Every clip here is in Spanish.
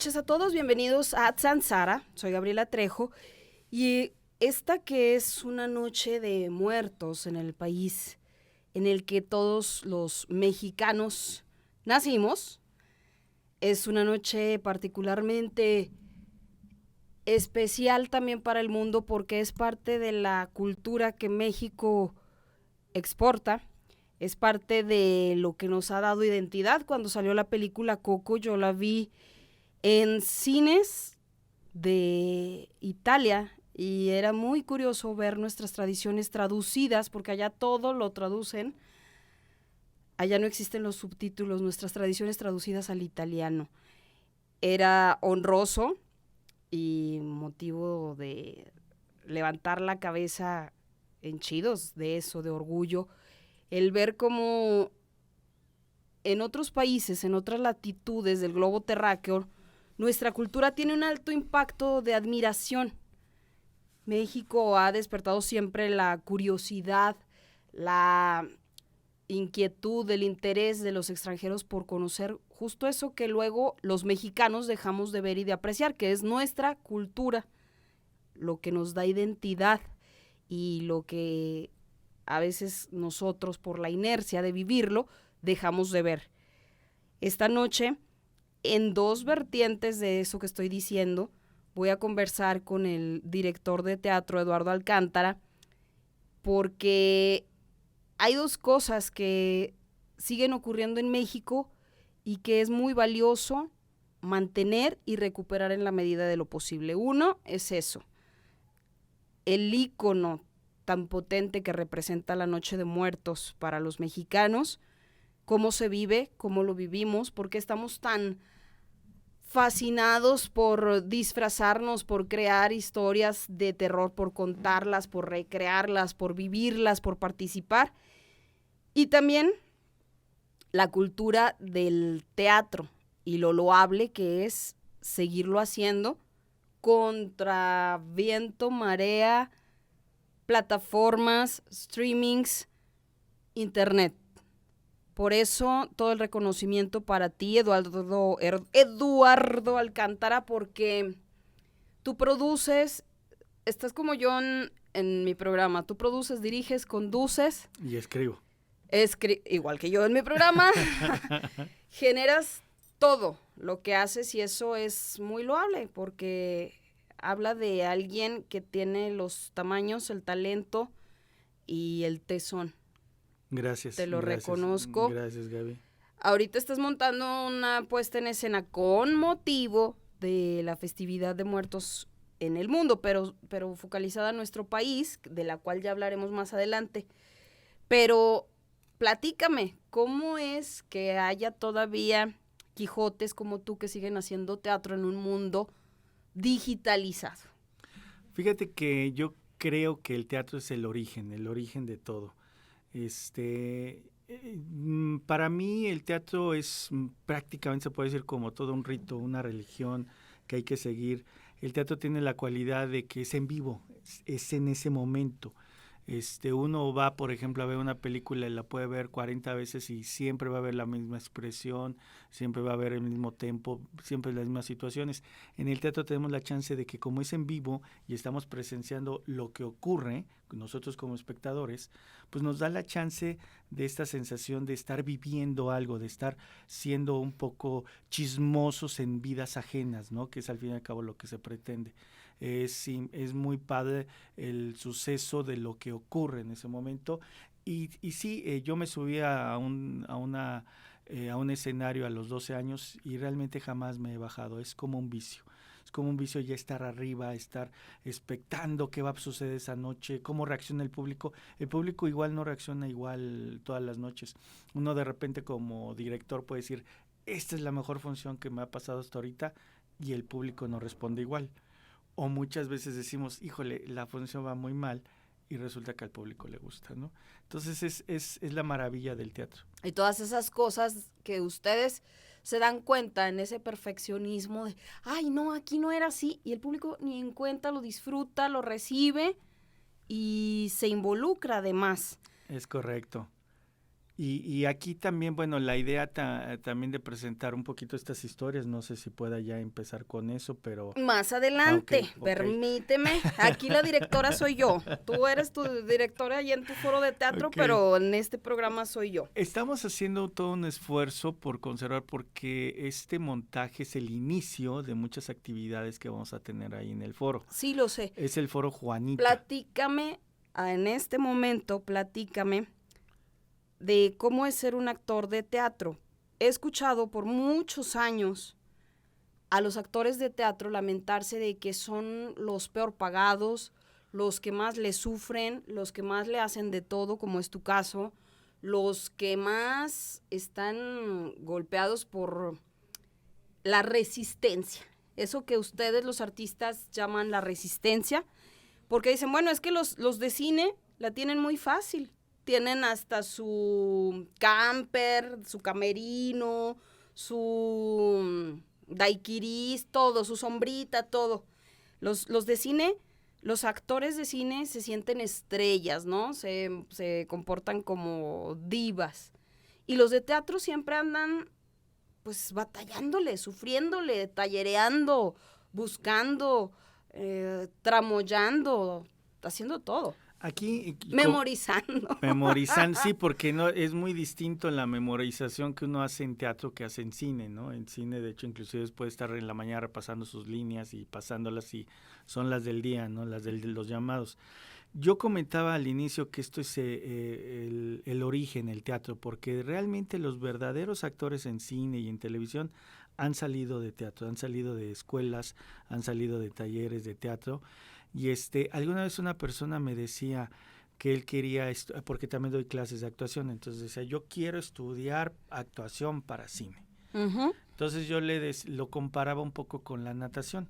noches a todos, bienvenidos a Tsansara, soy Gabriela Trejo y esta que es una noche de muertos en el país en el que todos los mexicanos nacimos, es una noche particularmente especial también para el mundo porque es parte de la cultura que México exporta. Es parte de lo que nos ha dado identidad. Cuando salió la película Coco, yo la vi en cines de Italia y era muy curioso ver nuestras tradiciones traducidas, porque allá todo lo traducen. Allá no existen los subtítulos, nuestras tradiciones traducidas al italiano. Era honroso y motivo de levantar la cabeza henchidos de eso, de orgullo, el ver cómo en otros países, en otras latitudes del globo terráqueo, nuestra cultura tiene un alto impacto de admiración. México ha despertado siempre la curiosidad, la inquietud, el interés de los extranjeros por conocer justo eso que luego los mexicanos dejamos de ver y de apreciar, que es nuestra cultura, lo que nos da identidad y lo que a veces nosotros, por la inercia de vivirlo, dejamos de ver. Esta noche, en dos vertientes de eso que estoy diciendo, voy a conversar con el director de teatro, Eduardo Alcántara, porque hay dos cosas que siguen ocurriendo en México y que es muy valioso mantener y recuperar en la medida de lo posible. Uno es eso, el ícono tan potente que representa la Noche de Muertos para los mexicanos, cómo se vive, cómo lo vivimos, por qué estamos tan fascinados por disfrazarnos, por crear historias de terror, por contarlas, por recrearlas, por vivirlas, por participar. Y también la cultura del teatro y lo loable que es seguirlo haciendo contra viento, marea, plataformas, streamings, internet. Por eso todo el reconocimiento para ti, Eduardo Alcántara, porque tú produces, estás como yo en mi programa, tú produces, diriges, conduces. Y escribo. Igual que yo en mi programa, generas todo lo que haces y eso es muy loable porque habla de alguien que tiene los tamaños, el talento y el tesón. Gracias. Te lo reconozco. Gracias, Gaby. Ahorita estás montando una puesta en escena con motivo de la festividad de muertos en el mundo, pero focalizada en nuestro país, de la cual ya hablaremos más adelante. Pero platícame, ¿cómo es que haya todavía Quijotes como tú que siguen haciendo teatro en un mundo digitalizado? Fíjate que yo creo que el teatro es el origen de todo. Para mí el teatro es prácticamente, se puede decir, como todo un rito, una religión que hay que seguir. El teatro tiene la cualidad de que es en vivo, es en ese momento. Uno va, por ejemplo, a ver una película y la puede ver 40 veces y siempre va a haber la misma expresión, siempre va a haber el mismo tempo, siempre las mismas situaciones. En el teatro tenemos la chance de que como es en vivo y estamos presenciando lo que ocurre, nosotros como espectadores, pues nos da la chance de esta sensación de estar viviendo algo, de estar siendo un poco chismosos en vidas ajenas, ¿no? Que es al fin y al cabo lo que se pretende. Es muy padre el suceso de lo que ocurre en ese momento y sí, yo me subí a un escenario a los 12 años y realmente jamás me he bajado. Es como un vicio. Es como un vicio ya estar arriba, estar expectando qué va a suceder esa noche, cómo reacciona el público. El público igual no reacciona igual todas las noches. Uno de repente como director puede decir, esta es la mejor función que me ha pasado hasta ahorita, y el público no responde igual. O muchas veces decimos, híjole, la función va muy mal, y resulta que al público le gusta, ¿no? Entonces es la maravilla del teatro. Y todas esas cosas que ustedes se dan cuenta en ese perfeccionismo de, ay, no, aquí no era así, y el público ni en cuenta, lo disfruta, lo recibe y se involucra además. Es correcto. Y aquí también, bueno, la idea también de presentar un poquito estas historias, no sé si pueda ya empezar con eso, pero... Más Ok, adelante, ok. permíteme. Aquí la directora soy yo. Tú eres tu directora allá en tu foro de teatro, Ok. pero en este programa soy yo. Estamos haciendo todo un esfuerzo por conservar, porque este montaje es el inicio de muchas actividades que vamos a tener ahí en el foro. Sí, lo sé. Es el foro Juanita. Platícame, en este momento, platícame de cómo es ser un actor de teatro. He escuchado por muchos años a los actores de teatro lamentarse de que son los peor pagados, los que más le sufren, los que más le hacen de todo, como es tu caso, los que más están golpeados por la resistencia. Eso que ustedes los artistas llaman la resistencia, porque dicen, bueno, es que los de cine la tienen muy fácil. Tienen hasta su camper, su camerino, su daiquiris, todo, su sombrita, todo. Los de cine, los actores de cine se sienten estrellas, ¿no? Se comportan como divas. Y los de teatro siempre andan, pues, batallándole, sufriéndole, tallereando, buscando, tramoyando, haciendo todo. Aquí, Memorizando. memorizando, sí, porque no es muy distinto la memorización que uno hace en teatro que hace en cine, ¿no? En cine, de hecho, inclusive puede estar en la mañana repasando sus líneas y pasándolas, y son las del día, ¿no? Las de los llamados. Yo comentaba al inicio que esto es el origen, el teatro, porque realmente los verdaderos actores en cine y en televisión han salido de teatro, han salido de escuelas, han salido de talleres de teatro. Y alguna vez una persona me decía que él quería, porque también doy clases de actuación, entonces decía, yo quiero estudiar actuación para cine. Uh-huh. Entonces yo lo comparaba un poco con la natación,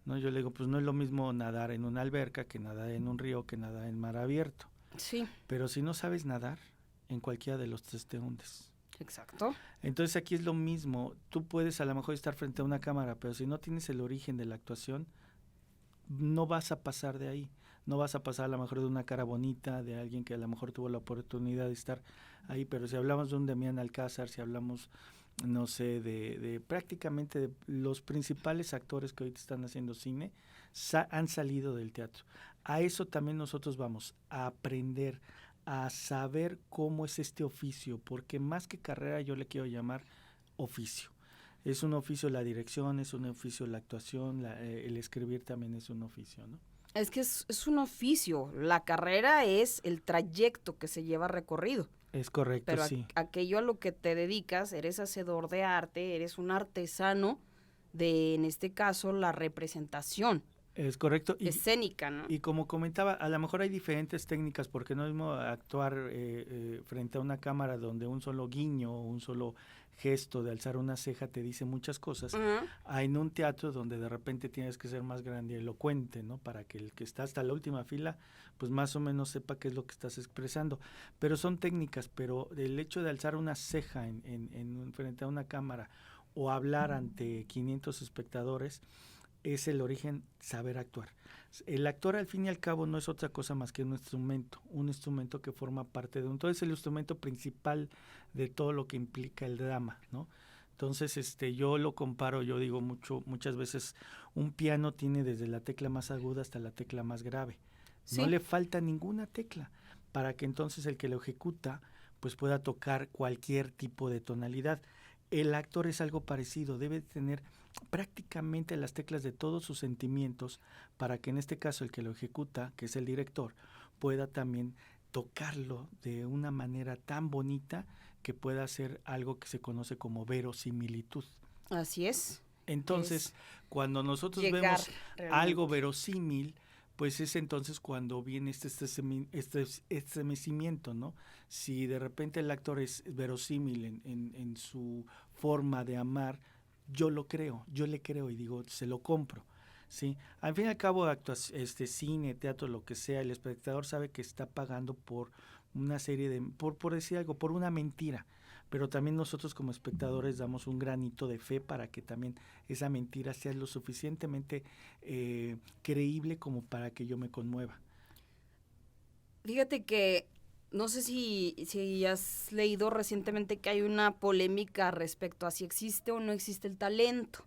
¿no? Yo le digo, pues no es lo mismo nadar en una alberca que nadar en un río, que nadar en mar abierto. Sí. Pero si no sabes nadar, en cualquiera de los tres te hundes. Exacto. Entonces aquí es lo mismo, tú puedes a lo mejor estar frente a una cámara, pero si no tienes el origen de la actuación, no vas a pasar de ahí, no vas a pasar a lo mejor de una cara bonita, de alguien que a lo mejor tuvo la oportunidad de estar ahí, pero si hablamos de un Demián Alcázar, si hablamos, no sé, de prácticamente de los principales actores que hoy están haciendo cine, han salido del teatro. A eso también nosotros vamos, a aprender, a saber cómo es este oficio, porque más que carrera yo le quiero llamar oficio. Es un oficio la dirección, es un oficio la actuación, el escribir también es un oficio, ¿no? Es que es un oficio. La carrera es el trayecto que se lleva recorrido. Es correcto, Pero sí. aquello a lo que te dedicas, eres hacedor de arte, eres un artesano de, en este caso, la representación Es correcto. escénica, ¿no? Y como comentaba, a lo mejor hay diferentes técnicas, porque no es mismo actuar frente a una cámara donde un solo guiño o un solo gesto de alzar una ceja te dice muchas cosas, Uh-huh. a en un teatro donde de repente tienes que ser más grande y elocuente, ¿no? Para que el que está hasta la última fila, pues más o menos sepa qué es lo que estás expresando. Pero son técnicas, pero el hecho de alzar una ceja frente a una cámara o hablar ante 500 espectadores, es el origen saber actuar. El actor al fin y al cabo no es otra cosa más que un instrumento que forma parte de todo, es el instrumento principal de todo lo que implica el drama, ¿no? Entonces, yo lo comparo, yo digo muchas veces, un piano tiene desde la tecla más aguda hasta la tecla más grave. Sí. No le falta ninguna tecla para que entonces el que lo ejecuta pues pueda tocar cualquier tipo de tonalidad. El actor es algo parecido, debe tener prácticamente las teclas de todos sus sentimientos para que en este caso el que lo ejecuta, que es el director, pueda también tocarlo de una manera tan bonita que pueda hacer algo que se conoce como verosimilitud. Así es. Entonces, cuando nosotros vemos algo verosímil, pues es entonces cuando viene este estremecimiento, ¿no? Si de repente el actor es verosímil en su forma de amar, yo lo creo, yo le creo y digo, se lo compro, ¿sí? Al fin y al cabo, cine, teatro, lo que sea, el espectador sabe que está pagando por una serie de, por decir algo, por una mentira, pero también nosotros como espectadores damos un granito de fe para que también esa mentira sea lo suficientemente creíble como para que yo me conmueva. Fíjate que no sé si has leído recientemente que hay una polémica respecto a si existe o no existe el talento.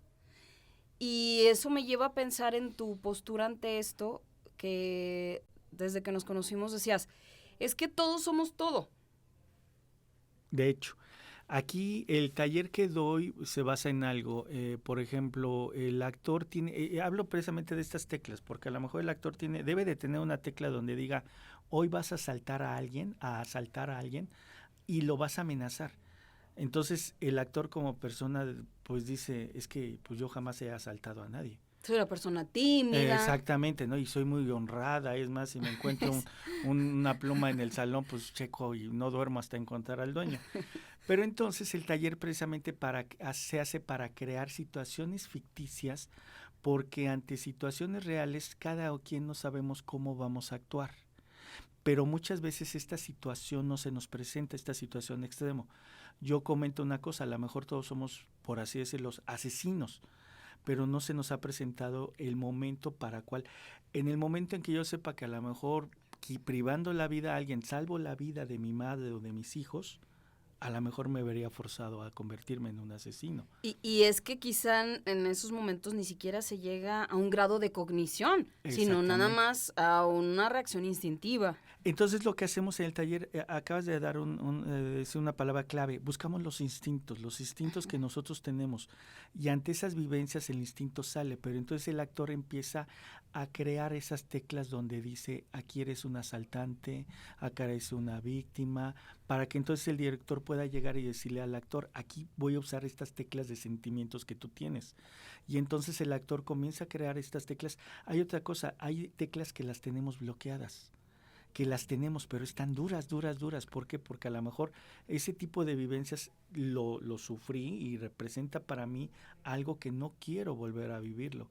Y eso me lleva a pensar en tu postura ante esto, que desde que nos conocimos decías, es que todos somos todo. De hecho, aquí el taller que doy se basa en algo. Por ejemplo, el actor tiene, hablo precisamente de estas teclas, porque a lo mejor el actor debe de tener una tecla donde diga, hoy vas a asaltar a alguien y lo vas a amenazar. Entonces el actor como persona pues dice, es que pues yo jamás he asaltado a nadie. Soy una persona tímida. Exactamente, ¿no? Y soy muy honrada, es más, si me encuentro una pluma en el salón, pues checo y no duermo hasta encontrar al dueño. Pero entonces el taller precisamente se hace para crear situaciones ficticias, porque ante situaciones reales cada quien no sabemos cómo vamos a actuar. Pero muchas veces esta situación no se nos presenta, esta situación extremo. Yo comento una cosa, a lo mejor todos somos, por así decirlo, asesinos, pero no se nos ha presentado el momento para cual. En el momento en que yo sepa que a lo mejor privando la vida a alguien, salvo la vida de mi madre o de mis hijos, a lo mejor me vería forzado a convertirme en un asesino. Y es que quizá en esos momentos ni siquiera se llega a un grado de cognición, sino nada más a una reacción instintiva. Entonces lo que hacemos en el taller, acabas de dar una palabra clave, buscamos los instintos que nosotros tenemos, y ante esas vivencias el instinto sale, pero entonces el actor empieza a crear esas teclas donde dice, aquí eres un asaltante, acá eres una víctima, para que entonces el director pueda llegar y decirle al actor, aquí voy a usar estas teclas de sentimientos que tú tienes. Y entonces el actor comienza a crear estas teclas. Hay otra cosa, hay teclas que las tenemos bloqueadas, que las tenemos, pero están duras. ¿Por qué? Porque a lo mejor ese tipo de vivencias lo sufrí y representa para mí algo que no quiero volver a vivirlo.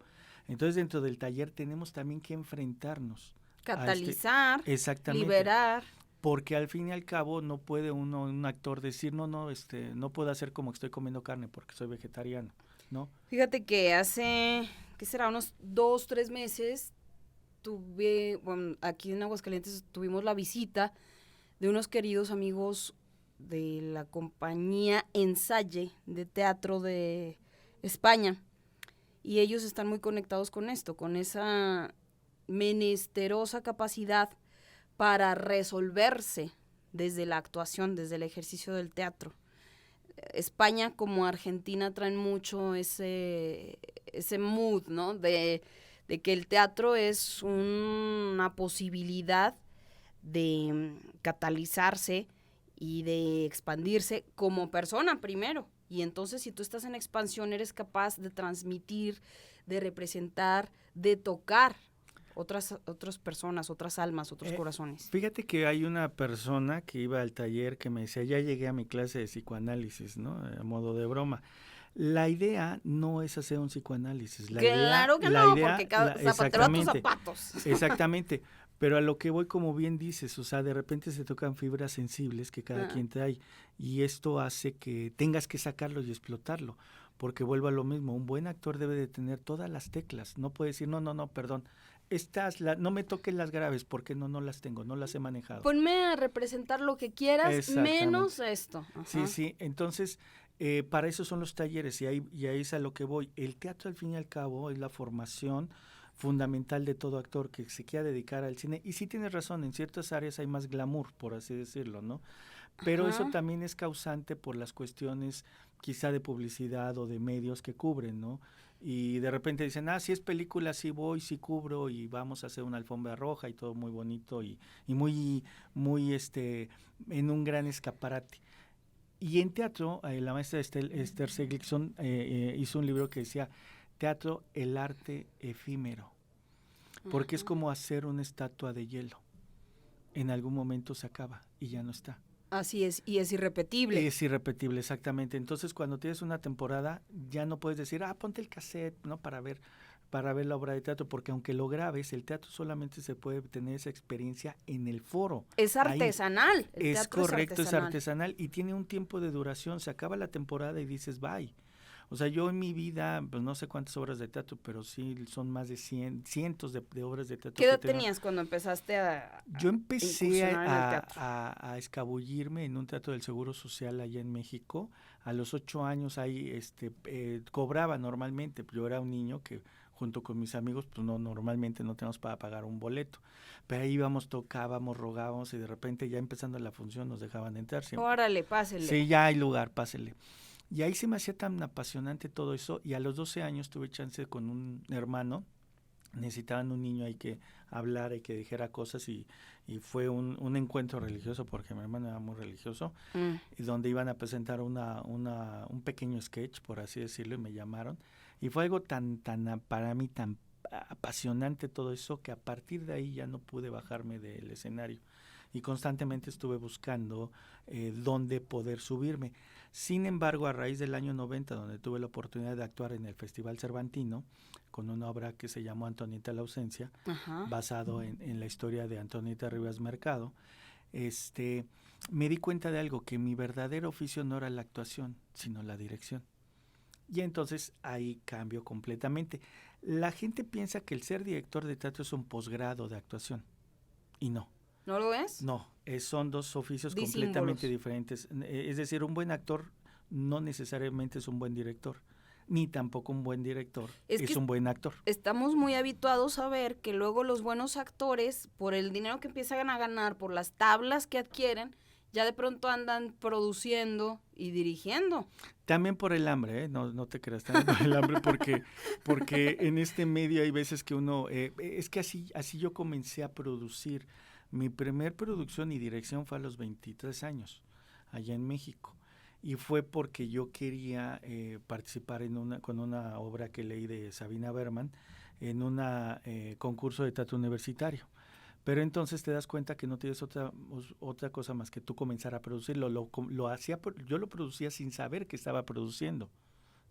Entonces dentro del taller tenemos también que enfrentarnos. Catalizar, liberar. Porque al fin y al cabo no puede un actor decir, no puedo hacer como que estoy comiendo carne porque soy vegetariano, ¿no? Fíjate que hace, ¿qué será? Unos 2-3 meses aquí en Aguascalientes tuvimos la visita de unos queridos amigos de la compañía Ensaye de teatro de España, y ellos están muy conectados con esto, con esa menesterosa capacidad para resolverse desde la actuación, desde el ejercicio del teatro. España como Argentina traen mucho ese mood, ¿no? De que el teatro es una posibilidad de catalizarse y de expandirse como persona primero. Y entonces si tú estás en expansión eres capaz de transmitir, de representar, de tocar otras personas, otras almas, otros corazones. Fíjate que hay una persona que iba al taller que me decía, ya llegué a mi clase de psicoanálisis, ¿no? A modo de broma. La idea no es hacer un psicoanálisis. Claro que no, porque cada zapatero a tus zapatos. Exactamente. Pero a lo que voy, como bien dices, o sea, de repente se tocan fibras sensibles que cada quien trae, y esto hace que tengas que sacarlo y explotarlo, porque vuelvo a lo mismo, un buen actor debe de tener todas las teclas, no puede decir, no, perdón, no me toques las graves, porque no las tengo, no las he manejado. Ponme a representar lo que quieras, menos esto. Ajá. Sí, entonces, para eso son los talleres, y ahí es a lo que voy. El teatro, al fin y al cabo, es la formación fundamental de todo actor que se quiera dedicar al cine, y sí tienes razón, en ciertas áreas hay más glamour, por así decirlo, ¿no? Pero eso también es causante por las cuestiones quizá de publicidad o de medios que cubren, ¿no? Y de repente dicen, si es película, sí voy, sí cubro, y vamos a hacer una alfombra roja y todo muy bonito y muy en un gran escaparate. Y en teatro, la maestra Esther Seligson hizo un libro que decía, teatro, el arte efímero, porque es como hacer una estatua de hielo. En algún momento se acaba y ya no está. Así es, y es irrepetible. Es irrepetible, exactamente. Entonces, cuando tienes una temporada, ya no puedes decir, ponte el cassette, ¿no? Para ver la obra de teatro, porque aunque lo grabes, el teatro solamente se puede tener esa experiencia en el foro. Es artesanal. Es correcto, es artesanal y tiene un tiempo de duración. Se acaba la temporada y dices, bye. O sea, yo en mi vida, pues no sé cuántas obras de teatro, pero sí son más de cientos de obras de teatro ¿Qué que edad tengo. tenías cuando empezaste Yo empecé incursionar en el teatro? a escabullirme en un teatro del Seguro Social allá en México. A los 8 años ahí cobraba normalmente. Yo era un niño que junto con mis amigos, pues no, normalmente no teníamos para pagar un boleto. Pero ahí íbamos, tocábamos, rogábamos y de repente ya empezando la función nos dejaban entrar. Órale, pásele. Sí, ya hay lugar, pásele. Y ahí se me hacía tan apasionante todo eso. Y a los 12 años tuve chance con un hermano. Necesitaban un niño ahí que hablara y que dijera cosas y fue un encuentro religioso porque mi hermano era muy religioso y donde iban a presentar un pequeño sketch, por así decirlo, y me llamaron. Y fue algo para mí tan apasionante todo eso que a partir de ahí ya no pude bajarme del escenario y constantemente estuve buscando dónde poder subirme. Sin embargo, a raíz del año 90, donde tuve la oportunidad de actuar en el Festival Cervantino, con una obra que se llamó Antonieta la ausencia, Ajá. basado en la historia de Antonieta Rivas Mercado, me di cuenta de algo, que mi verdadero oficio no era la actuación, sino la dirección. Y entonces ahí cambio completamente. La gente piensa que el ser director de teatro es un posgrado de actuación, y no. ¿No lo es? No, son dos oficios completamente Disímbolos. diferentes. Es decir, un buen actor no necesariamente es un buen director, ni tampoco un buen director Es es que un buen actor. estamos muy habituados a ver que luego los buenos actores, por el dinero que empiezan a ganar, por las tablas que adquieren, ya de pronto andan produciendo y dirigiendo. También por el hambre, ¿eh? No, no te creas, también por el hambre, porque en este medio hay veces que uno, es que así yo comencé a producir. Mi primer producción y dirección fue a los 23 años, allá en México. Y fue porque yo quería participar con una obra que leí de Sabina Berman en un concurso de teatro universitario. Pero entonces te das cuenta que no tienes otra cosa más que tú comenzar a producirlo. Yo lo producía sin saber que estaba produciendo.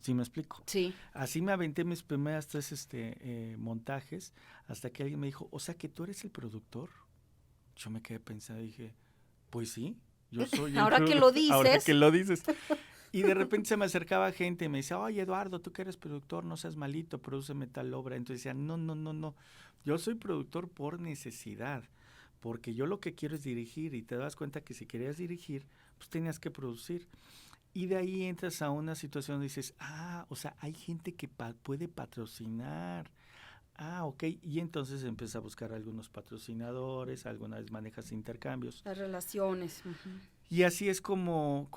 ¿Sí me explico? Sí. Así me aventé mis primeras 3 montajes hasta que alguien me dijo, o sea que tú eres el productor. Yo me quedé pensando y dije, pues sí, yo soy el Ahora que lo productor. Ahora que dices. lo dices. Y de repente se me acercaba gente y me decía, oye Eduardo, tú que eres productor, no seas malito, prodúceme tal obra. Entonces decía, no, no, no, no, yo soy productor por necesidad, porque yo lo que quiero es dirigir y te das cuenta que si querías dirigir, pues tenías que producir. Y de ahí entras a una situación donde dices, o sea, hay gente que puede patrocinar. Ok. Y entonces empiezas a buscar algunos patrocinadores, alguna vez manejas intercambios. Las relaciones. Uh-huh. Y así es como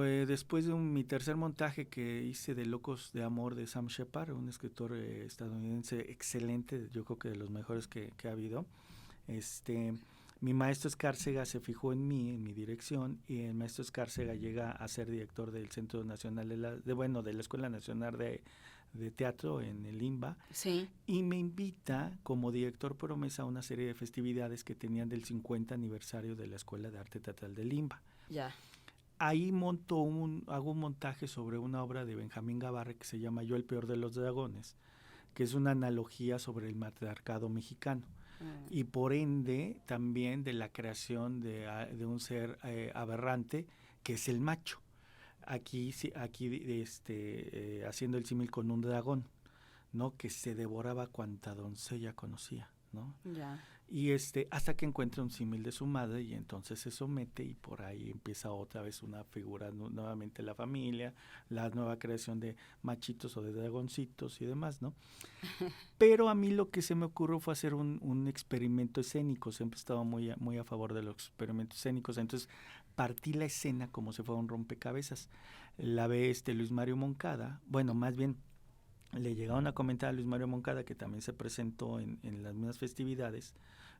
después de mi tercer montaje que hice de Locos de Amor de Sam Shepard, un escritor estadounidense excelente, yo creo que de los mejores que ha habido, mi maestro Escárcega se fijó en mí, en mi dirección, y el maestro Escárcega llega a ser director del Centro Nacional de la Escuela Nacional de Teatro en el IMBA, sí. Y me invita como director promesa a una serie de festividades que tenían del 50 aniversario de la Escuela de Arte Teatral del IMBA. Ya. Ahí hago un montaje sobre una obra de Benjamín Gavarre que se llama Yo el peor de los dragones, que es una analogía sobre el matriarcado mexicano. Y por ende también de la creación de un ser aberrante que es el macho. Aquí haciendo el símil con un dragón, ¿no? Que se devoraba cuanta doncella conocía, ¿no? Ya. Y hasta que encuentra un símil de su madre y entonces se somete y por ahí empieza otra vez una figura, nuevamente la familia, la nueva creación de machitos o de dragoncitos y demás, ¿no? Pero a mí lo que se me ocurrió fue hacer un experimento escénico, siempre he estado muy a favor de los experimentos escénicos, entonces partí la escena como si fuera un rompecabezas. La ve Luis Mario Moncada, bueno, más bien le llegaron a comentar a Luis Mario Moncada, que también se presentó en las mismas festividades.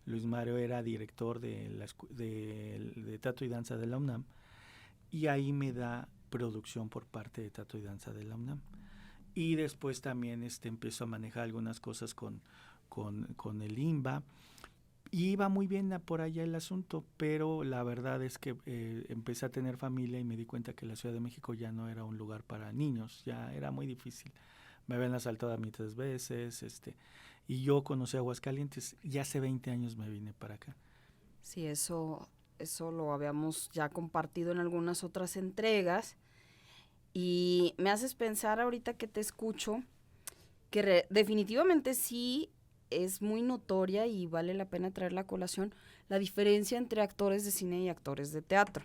Luis Mario era director de Teatro y Danza de la UNAM, y ahí me da producción por parte de Teatro y Danza de la UNAM. Y después también empiezo a manejar algunas cosas con el IMBA, y iba muy bien por allá el asunto, pero la verdad es que empecé a tener familia y me di cuenta que la Ciudad de México ya no era un lugar para niños, ya era muy difícil. Me habían asaltado a mí 3 veces, y yo conocí Aguascalientes, y hace 20 años me vine para acá. Sí, eso lo habíamos ya compartido en algunas otras entregas. Y me haces pensar ahorita que te escucho que definitivamente sí es muy notoria y vale la pena traer la colación la diferencia entre actores de cine y actores de teatro.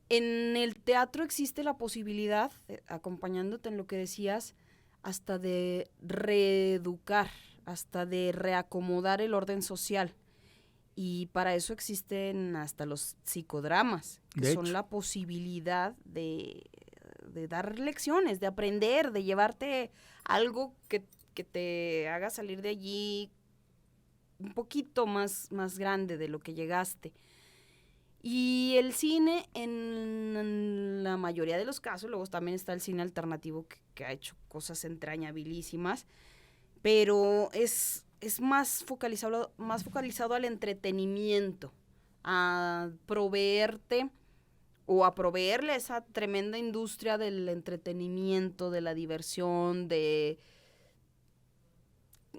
En el teatro existe la posibilidad, acompañándote en lo que decías, hasta de reeducar, hasta de reacomodar el orden social. Y para eso existen hasta los psicodramas, que son la posibilidad de dar lecciones, de aprender, de llevarte algo que te haga salir de allí un poquito más grande de lo que llegaste. Y el cine, en la mayoría de los casos, luego también está el cine alternativo que ha hecho cosas entrañabilísimas, pero es más focalizado al entretenimiento, a proveerte o a proveerle esa tremenda industria del entretenimiento, de la diversión, de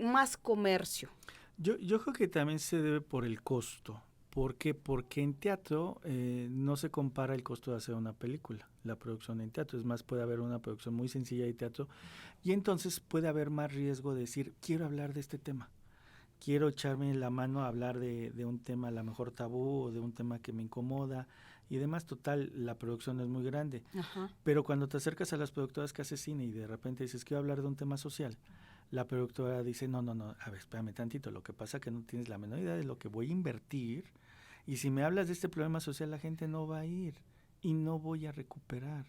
más comercio. Yo creo que también se debe por el costo. ¿Por qué? Porque en teatro no se compara el costo de hacer una película, la producción en teatro. Es más, puede haber una producción muy sencilla de teatro y entonces puede haber más riesgo de decir, quiero hablar de este tema. Quiero echarme la mano a hablar de un tema a lo mejor tabú o de un tema que me incomoda y demás. Total, la producción es muy grande. Ajá. Pero cuando te acercas a las productoras que hacen cine y de repente dices, quiero hablar de un tema social, la productora dice, no, a ver, espérame tantito, lo que pasa es que no tienes la menor idea de lo que voy a invertir y si me hablas de este problema social la gente no va a ir y no voy a recuperar.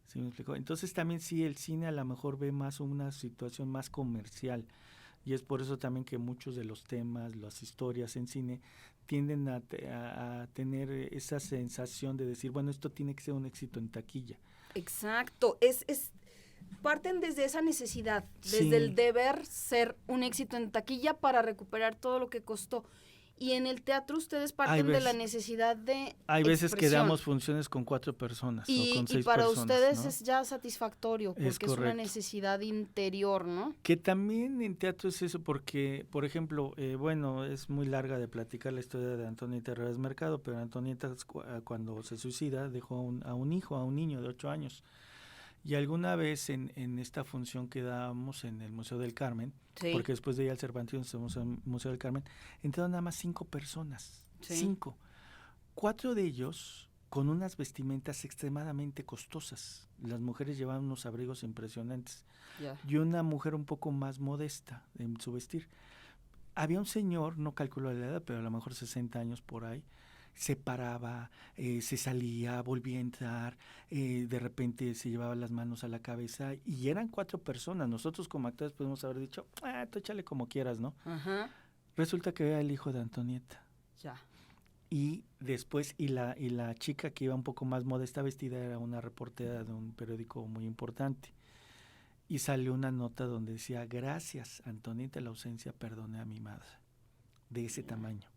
¿Sí me explico? Entonces también sí, el cine a lo mejor ve más una situación más comercial y es por eso también que muchos de los temas, las historias en cine tienden a tener esa sensación de decir, bueno, esto tiene que ser un éxito en taquilla. Exacto, parten desde esa necesidad, desde Sí. el deber ser un éxito en taquilla para recuperar todo lo que costó. Y en el teatro ustedes parten de la necesidad de Hay veces que expresión. damos funciones con 4 personas o con 6 Y para personas, ustedes ¿no? es ya satisfactorio, porque es una necesidad interior, ¿no? Que también en teatro es eso, porque, por ejemplo, bueno, es muy larga de platicar la historia de Antonieta Rivas Mercado, pero Antonieta cuando se suicida dejó a un hijo, a un niño de 8 años. Y alguna vez en esta función que dábamos en el Museo del Carmen, Sí. porque después de ir al Cervantes estamos en el Museo del Carmen, entraron nada más 5 personas, Sí. 5. 4 de ellos con unas vestimentas extremadamente costosas. Las mujeres llevaban unos abrigos impresionantes. Yeah. Y una mujer un poco más modesta en su vestir. Había un señor, no calculo la edad, pero a lo mejor 60 años por ahí, se paraba, se salía, volvía a entrar, de repente se llevaba las manos a la cabeza y eran 4 personas. Nosotros como actores podemos haber dicho, tú échale como quieras, ¿no? Ajá. Resulta que era el hijo de Antonieta. Ya. Y después, y la chica que iba un poco más modesta vestida era una reportera de un periódico muy importante. Y salió una nota donde decía, gracias Antonieta la ausencia, perdoné a mi madre. De ese tamaño.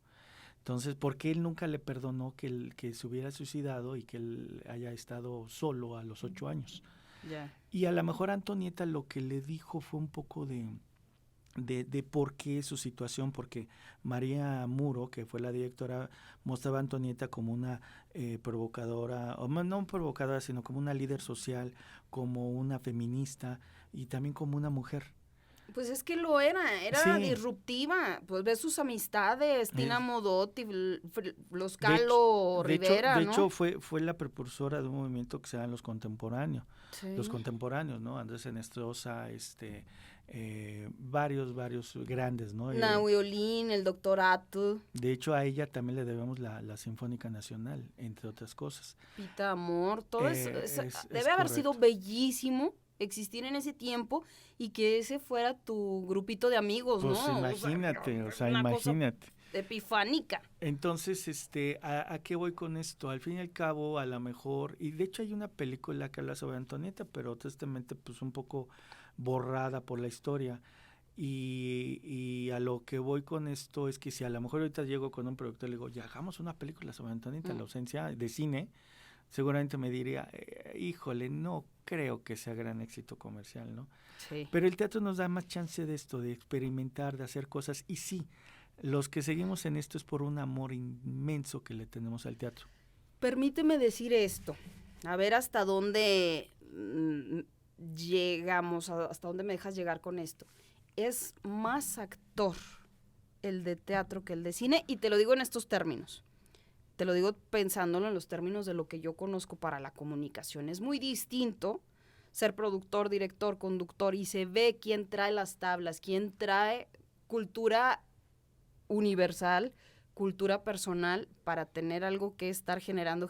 Entonces, ¿por qué él nunca le perdonó que se hubiera suicidado y que él haya estado solo a los 8 años? Yeah. Y a lo mejor Antonieta lo que le dijo fue un poco de por qué su situación, porque María Muro, que fue la directora, mostraba a Antonieta como una provocadora, o no provocadora, sino como una líder social, como una feminista y también como una mujer. Pues es que lo era sí. Disruptiva, pues ves sus amistades, Tina Modotti, los Calo Rivera, de ¿no? hecho fue la precursora de un movimiento que se llama los contemporáneos, ¿no? Andrés Enestrosa, varios grandes, ¿no? Nahui Olin, el doctor Atu. De hecho a ella también le debemos la Sinfónica Nacional, entre otras cosas. Pita Amor, todo eso debe haber sido bellísimo existir en ese tiempo y que ese fuera tu grupito de amigos, pues ¿no? Imagínate, imagínate. Epifánica. Entonces, ¿a qué voy con esto? Al fin y al cabo, a lo mejor, y de hecho hay una película que habla sobre Antonieta, pero tristemente pues un poco borrada por la historia. Y a lo que voy con esto es que si a lo mejor ahorita llego con un productor y le digo, ya hagamos una película sobre Antonieta, la ausencia de cine, seguramente me diría, híjole, no creo que sea gran éxito comercial, ¿no? Sí. Pero el teatro nos da más chance de esto, de experimentar, de hacer cosas. Y sí, los que seguimos en esto es por un amor inmenso que le tenemos al teatro. Permíteme decir esto. A ver hasta dónde llegamos, hasta dónde me dejas llegar con esto. Es más actor el de teatro que el de cine, y te lo digo en estos términos. Te lo digo pensándolo en los términos de lo que yo conozco para la comunicación. Es muy distinto ser productor, director, conductor, y se ve quién trae las tablas, quién trae cultura universal, cultura personal, para tener algo que estar generando.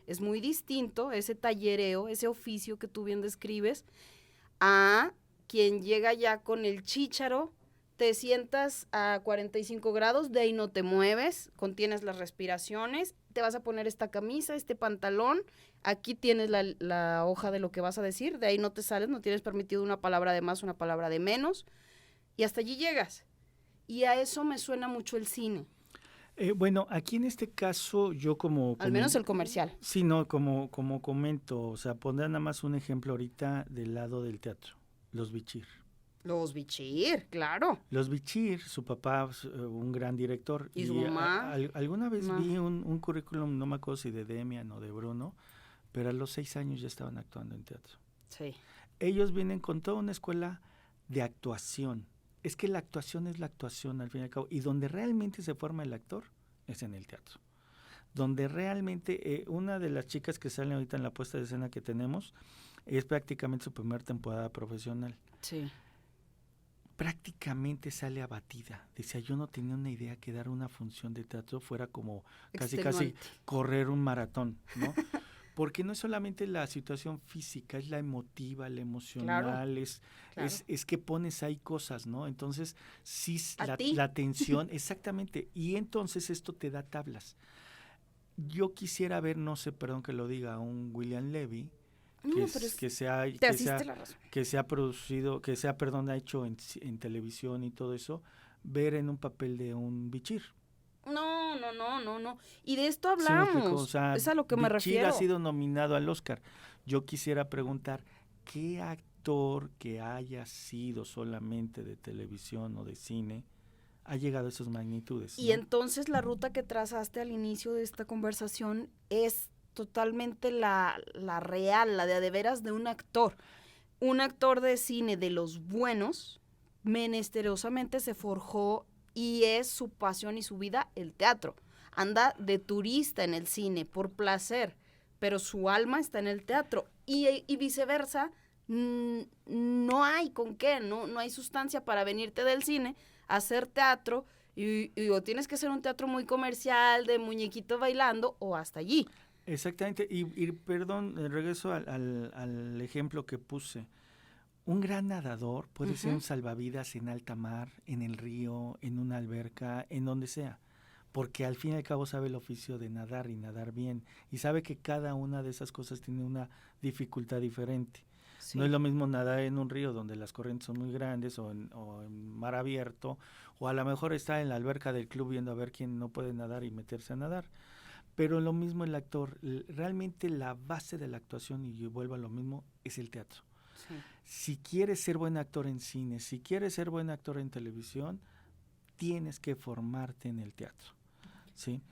Es muy distinto ese tallereo, ese oficio que tú bien describes, a quien llega ya con el chícharo, te sientas a 45 grados, de ahí no te mueves, contienes las respiraciones, te vas a poner esta camisa, este pantalón, aquí tienes la hoja de lo que vas a decir, de ahí no te sales, no tienes permitido una palabra de más, una palabra de menos, y hasta allí llegas. Y a eso me suena mucho el cine. Bueno, aquí en este caso yo Al menos el comercial. Sí, no, como comento, o sea, pondré nada más un ejemplo ahorita del lado del teatro, los Bichir. Los Bichir, claro. Los Bichir, su papá, un gran director. Y su mamá. Alguna vez vi un currículum, no me acuerdo si de Demian o de Bruno, pero a los 6 años ya estaban actuando en teatro. Sí. Ellos vienen con toda una escuela de actuación. Es que la actuación es la actuación, al fin y al cabo. Y donde realmente se forma el actor es en el teatro. Donde realmente, una de las chicas que salen ahorita en la puesta de escena que tenemos, es prácticamente su primera temporada profesional. Sí. Prácticamente sale abatida. Decía, yo no tenía una idea que dar una función de teatro fuera como casi correr un maratón, ¿no? Porque no es solamente la situación física, es la emotiva, la emocional, claro. Es que pones ahí cosas, ¿no? Entonces, sí, la tensión, exactamente, y entonces esto te da tablas. Yo quisiera ver, no sé, perdón que lo diga, un William Levy, que sea producido, ha hecho en televisión y todo eso, ver en un papel de un Bichir. No. Y de esto hablamos. O sea, es a lo que me refiero. Bichir ha sido nominado al Oscar. Yo quisiera preguntar, ¿qué actor que haya sido solamente de televisión o de cine ha llegado a esas magnitudes? Y entonces la ruta que trazaste al inicio de esta conversación es totalmente la real, la de veras de un actor. Un actor de cine de los buenos, menesterosamente se forjó, y es su pasión y su vida el teatro. Anda de turista en el cine por placer, pero su alma está en el teatro. Y viceversa, no hay con qué, no hay sustancia para venirte del cine a hacer teatro, y o tienes que hacer un teatro muy comercial, de muñequito bailando, o hasta allí. Exactamente, y perdón, regreso al ejemplo que puse. Un gran nadador puede ser un salvavidas en alta mar, en el río, en una alberca, en donde sea, porque al fin y al cabo sabe el oficio de nadar y nadar bien, y sabe que cada una de esas cosas tiene una dificultad diferente. Sí. No es lo mismo nadar en un río donde las corrientes son muy grandes, o en mar abierto, o a lo mejor está en la alberca del club viendo a ver quién no puede nadar y meterse a nadar. Pero lo mismo el actor, realmente la base de la actuación, y yo vuelvo a lo mismo, es el teatro. Sí. Si quieres ser buen actor en cine, si quieres ser buen actor en televisión, tienes que formarte en el teatro, ¿sí?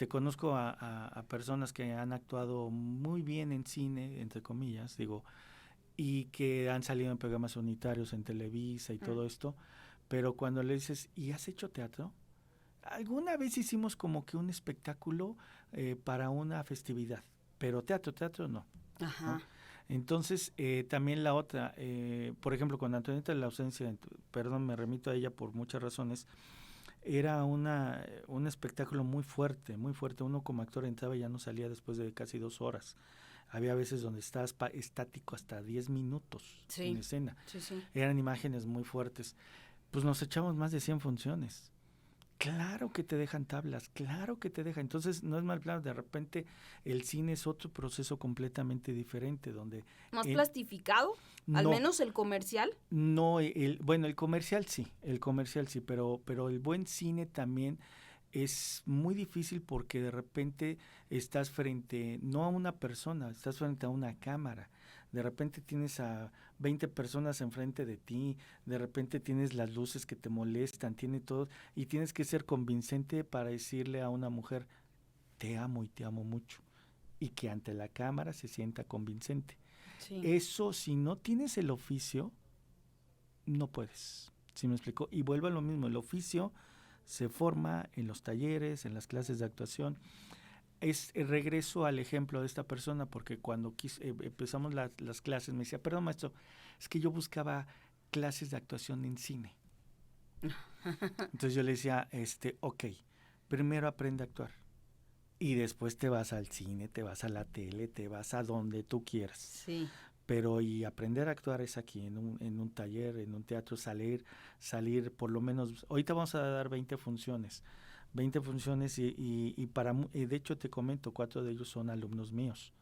Conozco a personas que han actuado muy bien en cine, entre comillas, digo, y que han salido en programas unitarios en Televisa y todo esto, pero cuando le dices, ¿y has hecho teatro? Alguna vez hicimos como que un espectáculo para una festividad, pero teatro no. Ajá. ¿No? Entonces, también la otra, por ejemplo, con Antonieta de la ausencia, perdón, me remito a ella por muchas razones, era un espectáculo muy fuerte, uno como actor entraba y ya no salía después de casi 2 horas. Había veces donde estabas estático hasta 10 minutos en escena. Sí. Eran imágenes muy fuertes. Pues nos echamos más de 100 funciones. Claro que te dejan tablas, claro que te dejan. Entonces, no es mal plan, de repente el cine es otro proceso completamente diferente, donde... ¿Más plastificado? ¿Al menos el comercial? No, bueno, el comercial sí, pero el buen cine también es muy difícil, porque de repente estás frente, no a una persona, estás frente a una cámara. De repente tienes a 20 personas enfrente de ti, de repente tienes las luces que te molestan, tiene todo, y tienes que ser convincente para decirle a una mujer, te amo y te amo mucho. y que ante la cámara se sienta convincente. Sí. Eso, si no tienes el oficio, no puedes. ¿Sí me explico? Y vuelvo a lo mismo, el oficio se forma en los talleres, en las clases de actuación. Es el regreso al ejemplo de esta persona, porque cuando empezamos las clases me decía, perdón maestro, es que yo buscaba clases de actuación en cine. Entonces yo le decía, ok, primero aprende a actuar y después te vas al cine, te vas a la tele, te vas a donde tú quieras. Sí. Pero y aprender a actuar es aquí, en un taller, en un teatro, salir por lo menos, ahorita vamos a dar 20 funciones y de hecho te comento, 4 de ellos son alumnos míos,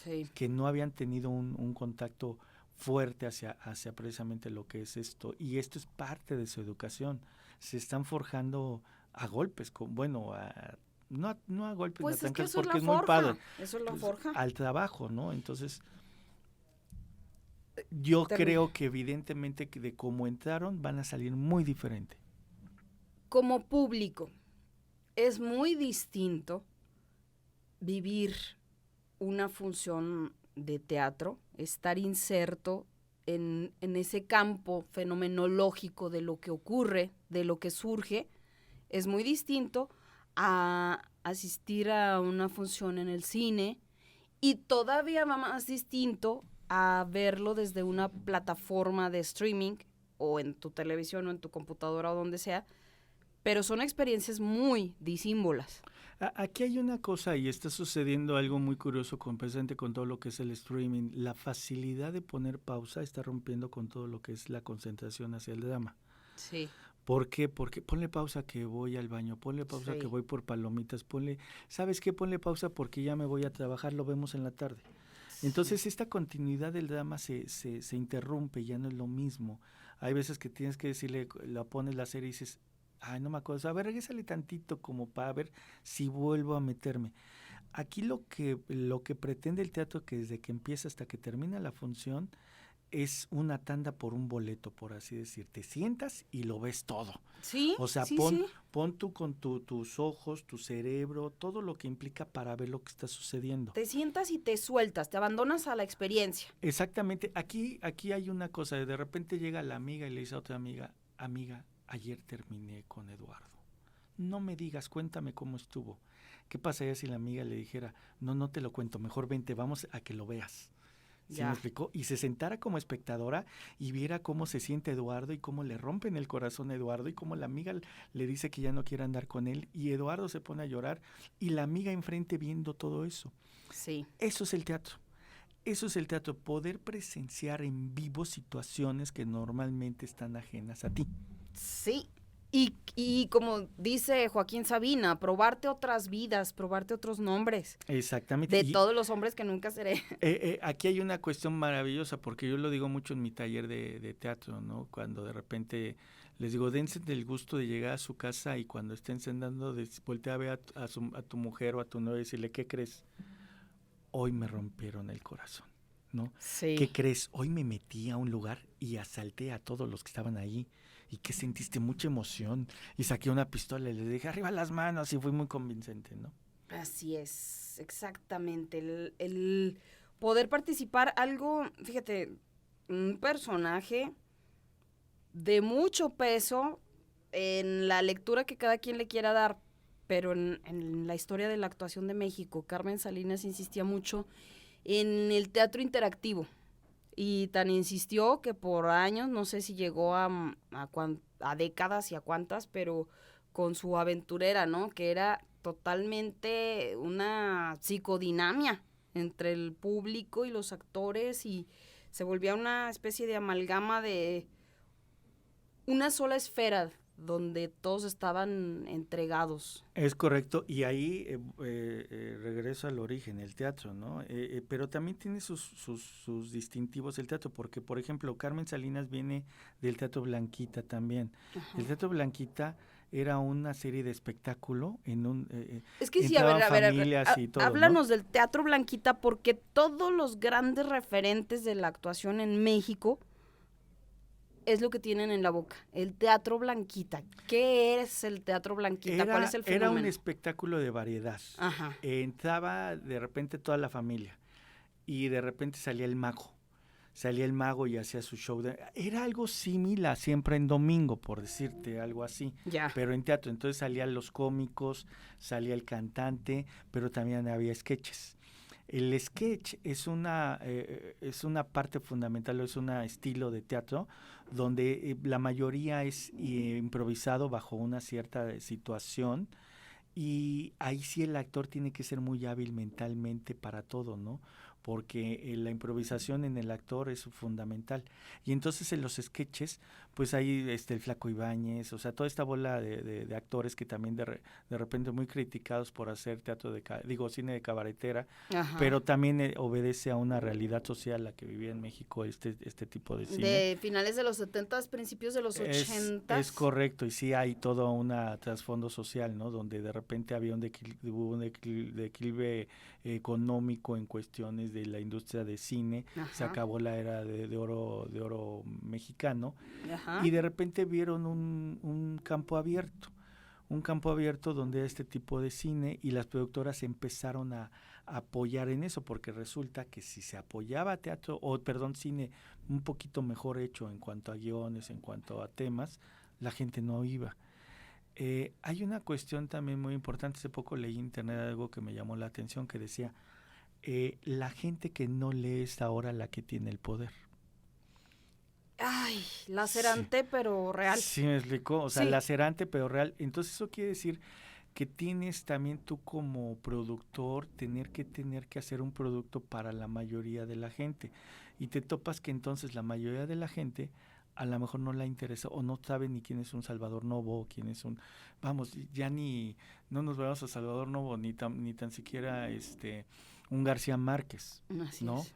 Sí. que no habían tenido un contacto fuerte hacia precisamente lo que es esto, y esto es parte de su educación, se están forjando a golpes, no a golpes, Pues es que eso porque es es la muy padre, forja, eso es la forja. al trabajo, ¿no? Entonces, yo creo que evidentemente que de cómo entraron van a salir muy diferente. Como público, es muy distinto vivir una función de teatro, estar inserto en ese campo fenomenológico de lo que ocurre, de lo que surge, es muy distinto a asistir a una función en el cine, y todavía más distinto a verlo desde una plataforma de streaming o en tu televisión o en tu computadora o donde sea, pero son experiencias muy disímbolas. Aquí hay una cosa y está sucediendo algo muy curioso precisamente con todo lo que es el streaming. La facilidad de poner pausa está rompiendo con todo lo que es la concentración hacia el drama. Sí. ¿Por qué? Porque ponle pausa que voy al baño, ponle pausa que voy por palomitas, ¿sabes qué? Ponle pausa porque ya me voy a trabajar, lo vemos en la tarde. Entonces esta continuidad del drama se interrumpe, ya no es lo mismo. Hay veces que tienes que decirle, la pones la serie y dices, ay, no me acuerdo, a ver, regrésale tantito como para ver si vuelvo a meterme. Aquí lo que pretende el teatro, que desde que empieza hasta que termina la función, es una tanda por un boleto, por así decir. Te sientas y lo ves todo. Sí, o sea, sí, pon tú con tus ojos, tu cerebro, todo lo que implica para ver lo que está sucediendo. Te sientas y te sueltas, te abandonas a la experiencia. Exactamente. Aquí hay una cosa, de repente llega la amiga y le dice a otra amiga, ayer terminé con Eduardo. No me digas, cuéntame cómo estuvo. ¿Qué pasaría si la amiga le dijera, no te lo cuento, mejor vente, vamos a que lo veas? ¿Sí me explicó? Y se sentara como espectadora y viera cómo se siente Eduardo y cómo le rompen el corazón a Eduardo y cómo la amiga le dice que ya no quiere andar con él y Eduardo se pone a llorar y la amiga enfrente viendo todo eso. Sí. Eso es el teatro. Eso es el teatro, poder presenciar en vivo situaciones que normalmente están ajenas a ti. Sí. Y como dice Joaquín Sabina, probarte otras vidas, probarte otros nombres. Exactamente. De todos los hombres que nunca seré. Aquí hay una cuestión maravillosa, porque yo lo digo mucho en mi taller de teatro, ¿no? Cuando de repente les digo, dense del gusto de llegar a su casa y cuando estén cenando, voltea a ver a tu mujer o a tu novia y decirle, ¿qué crees? Hoy me rompieron el corazón, ¿no? Sí. ¿Qué crees? Hoy me metí a un lugar y asalté a todos los que estaban ahí. ¿Y qué sentiste? Mucha emoción. Y saqué una pistola y le dije, arriba las manos, y fui muy convincente, ¿no? Así es, exactamente. El poder participar, fíjate, un personaje de mucho peso en la lectura que cada quien le quiera dar, pero en la historia de la actuación de México, Carmen Salinas insistía mucho en el teatro interactivo. Y tan insistió que por años, no sé si llegó a décadas y a cuántas, pero con su Aventurera, ¿no? Que era totalmente una psicodinamia entre el público y los actores y se volvía una especie de amalgama de una sola esfera donde todos estaban entregados. Es correcto, y ahí regreso al origen, el teatro, ¿no? Pero también tiene sus distintivos el teatro, porque, por ejemplo, Carmen Salinas viene del Teatro Blanquita también. Ajá. El Teatro Blanquita era una serie de espectáculo es que sí, a ver, familias y todo, háblanos ¿no? del Teatro Blanquita, porque todos los grandes referentes de la actuación en México es lo que tienen en la boca. El Teatro Blanquita. ¿Qué es el Teatro Blanquita? ¿Cuál es el fenómeno? Era un espectáculo de variedad. Ajá. Entraba de repente toda la familia y de repente salía el mago. Salía el mago y hacía su show. Era algo similar siempre en domingo, por decirte algo así, Ya. pero en teatro. Entonces salían los cómicos, salía el cantante, pero también había sketches. El sketch es una parte fundamental, es un estilo de teatro donde la mayoría es improvisado bajo una cierta situación y ahí sí el actor tiene que ser muy hábil mentalmente para todo, ¿no? Porque la improvisación en el actor es fundamental. Y entonces en los sketches, pues hay el Flaco Ibáñez, o sea, toda esta bola de actores que también de repente muy criticados por hacer teatro cine de cabaretera, Ajá. pero también obedece a una realidad social la que vivía en México este tipo de cine. De finales de los 70s, principios de los 80s. Es correcto, y sí hay todo un trasfondo social, ¿no? Donde de repente había un declive económico en cuestiones de la industria de cine. Ajá. Se acabó la era de oro mexicano. Ajá. Y de repente vieron un campo abierto donde este tipo de cine, y las productoras empezaron a apoyar en eso, porque resulta que si se apoyaba cine un poquito mejor hecho en cuanto a guiones, en cuanto a temas, la gente no iba. Hay una cuestión también muy importante. Hace poco leí en internet algo que me llamó la atención, que decía, la gente que no lee es ahora la que tiene el poder. Ay, lacerante, sí, pero real. Sí, me explicó, o sea, sí, lacerante pero real. Entonces eso quiere decir que tienes también tú como productor tener que hacer un producto para la mayoría de la gente, y te topas que entonces la mayoría de la gente a lo mejor no la interesa o no sabe ni quién es un Salvador Novo, quién es ya no nos vayamos a Salvador Novo, ni tan siquiera un García Márquez, así ¿no? Es.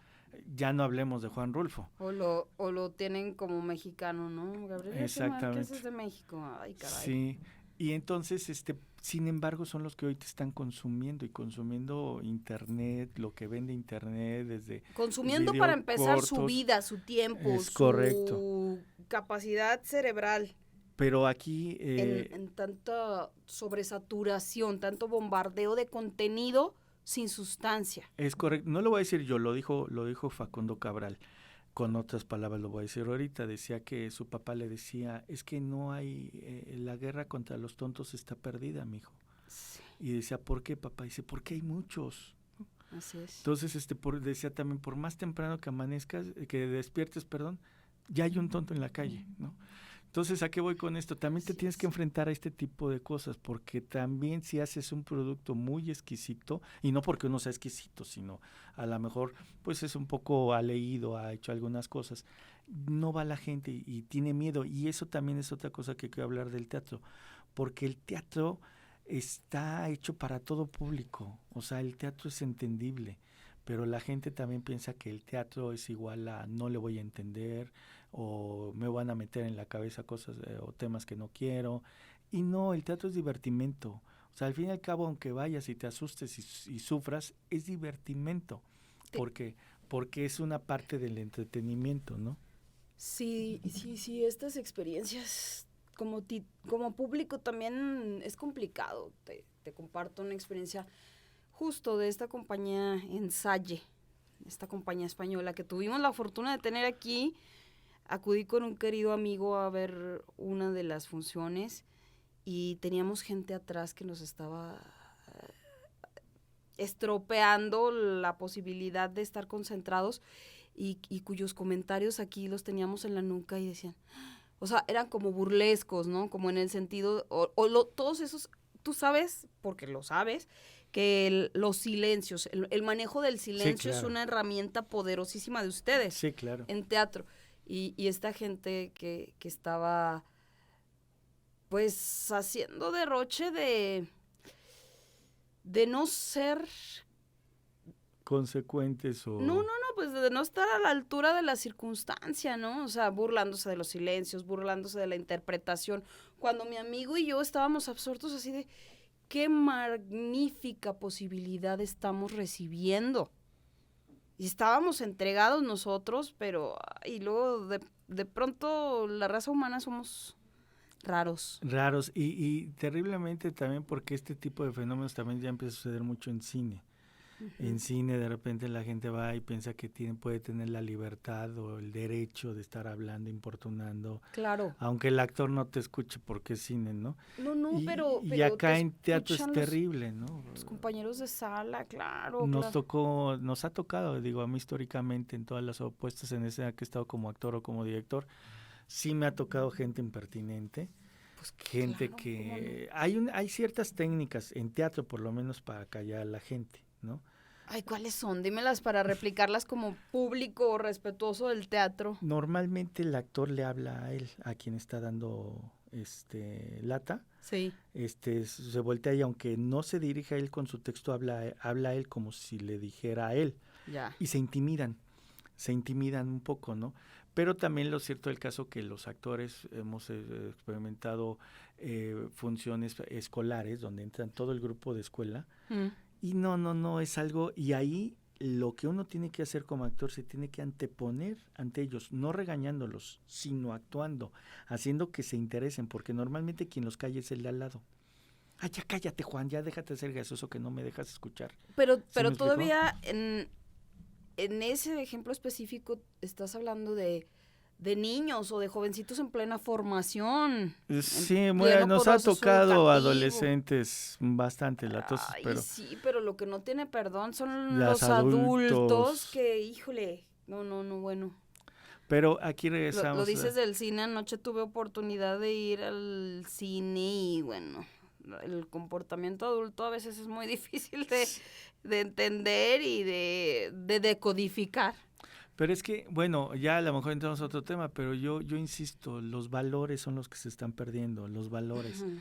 Ya no hablemos de Juan Rulfo. O lo tienen como mexicano, ¿no? Gabriel García Márquez es de México. Ay, caray. Sí, y entonces, sin embargo, son los que hoy te están consumiendo, y consumiendo internet, lo que vende internet, desde consumiendo para empezar cortos, su vida, su tiempo, su capacidad cerebral. Pero aquí en tanta sobresaturación, tanto bombardeo de contenido sin sustancia. Es correcto, no lo voy a decir yo, lo dijo Facundo Cabral. Con otras palabras lo voy a decir ahorita. Decía que su papá le decía, es que no hay, la guerra contra los tontos está perdida, mijo. Sí. Y decía, ¿por qué, papá? Dice, porque hay muchos. Así es. Entonces, decía también, por más temprano que amanezcas, que despiertes, ya hay un tonto en la calle, ¿no? Entonces, ¿a qué voy con esto? También te tienes que enfrentar a este tipo de cosas, porque también si haces un producto muy exquisito, y no porque uno sea exquisito, sino a lo mejor pues es un poco ha leído, ha hecho algunas cosas, no va la gente y tiene miedo. Y eso también es otra cosa que quiero hablar del teatro, porque el teatro está hecho para todo público, o sea, el teatro es entendible, pero la gente también piensa que el teatro es igual a no le voy a entender, o me van a meter en la cabeza cosas o temas que no quiero. Y no, el teatro es divertimento. O sea, al fin y al cabo, aunque vayas y te asustes y sufras, es divertimento, porque es una parte del entretenimiento, ¿no? Sí, estas experiencias como público también es complicado. Te comparto una experiencia justo de esta compañía Ensaye, esta compañía española que tuvimos la fortuna de tener aquí. Acudí con un querido amigo a ver una de las funciones y teníamos gente atrás que nos estaba estropeando la posibilidad de estar concentrados y cuyos comentarios aquí los teníamos en la nuca y decían, o sea, eran como burlescos, ¿no? Como en el sentido, todos esos, tú sabes, porque lo sabes, que los silencios, el manejo del silencio, sí, claro, es una herramienta poderosísima de ustedes. Sí, claro. En teatro. Y esta gente que estaba pues haciendo derroche de no ser consecuentes o... No, pues de no estar a la altura de la circunstancia, ¿no? O sea, burlándose de los silencios, burlándose de la interpretación. Cuando mi amigo y yo estábamos absortos así de, qué magnífica posibilidad estamos recibiendo. Y estábamos entregados nosotros, pero y luego de pronto la raza humana somos raros. Raros y terriblemente también porque este tipo de fenómenos también ya empieza a suceder mucho en cine. En cine de repente la gente va y piensa que puede tener la libertad o el derecho de estar hablando, importunando, Claro. aunque el actor no te escuche porque es cine, ¿no? No, pero y acá en teatro es escuchan terrible, ¿no? los compañeros de sala, claro. Nos ha tocado, digo, a mí históricamente en todas las puestas en escena que he estado como actor o como director, sí me ha tocado gente impertinente. Pues Gente claro, que ¿cómo no? hay ciertas técnicas en teatro por lo menos para callar a la gente, ¿no? Ay, ¿cuáles son? Dímelas para replicarlas como público respetuoso del teatro. Normalmente el actor le habla a él, a quien está dando lata, Sí. se voltea y aunque no se dirige a él con su texto, habla a él como si le dijera a él Ya. y se intimidan un poco, ¿no? Pero también lo cierto del caso que los actores hemos experimentado funciones escolares donde entran todo el grupo de escuela y no, es algo, y ahí lo que uno tiene que hacer como actor se tiene que anteponer ante ellos, no regañándolos, sino actuando, haciendo que se interesen, porque normalmente quien los calla es el de al lado. Ah, ya cállate, Juan, ya déjate de ser gaseoso que no me dejas escuchar. Pero ¿Sí me explicó? todavía en ese ejemplo específico estás hablando de niños o de jovencitos en plena formación. Sí, en bueno, pleno nos ha proceso tocado educativo. adolescentes bastante latosos, Ay, sí, pero lo que no tiene perdón son los los adultos adultos. que, híjole, no, bueno. Pero aquí Lo regresamos. dices del cine, anoche tuve oportunidad de ir al cine y bueno, el comportamiento adulto a veces es muy difícil de entender y de decodificar. Pero es que, bueno, ya a lo mejor entramos a otro tema, pero yo insisto, los valores son los que se están perdiendo, los valores. Ujú.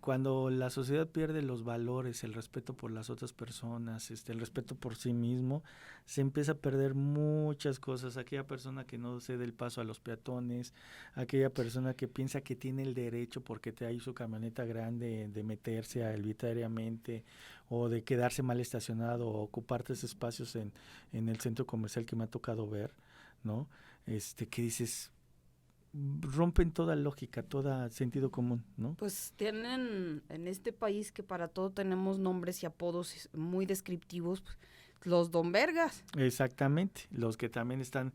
Cuando la sociedad pierde los valores, el respeto por las otras personas, el respeto por sí mismo, se empieza a perder muchas cosas. Aquella persona que no cede el paso a los peatones, aquella persona que piensa que tiene el derecho porque te hay su camioneta grande de meterse arbitrariamente o de quedarse mal estacionado o ocupar tres espacios en el centro comercial que me ha tocado ver, ¿no? Que dices, rompen toda lógica, todo sentido común, ¿no? Pues tienen en este país que para todo tenemos nombres y apodos muy descriptivos, pues, los don vergas. Exactamente, los que también están,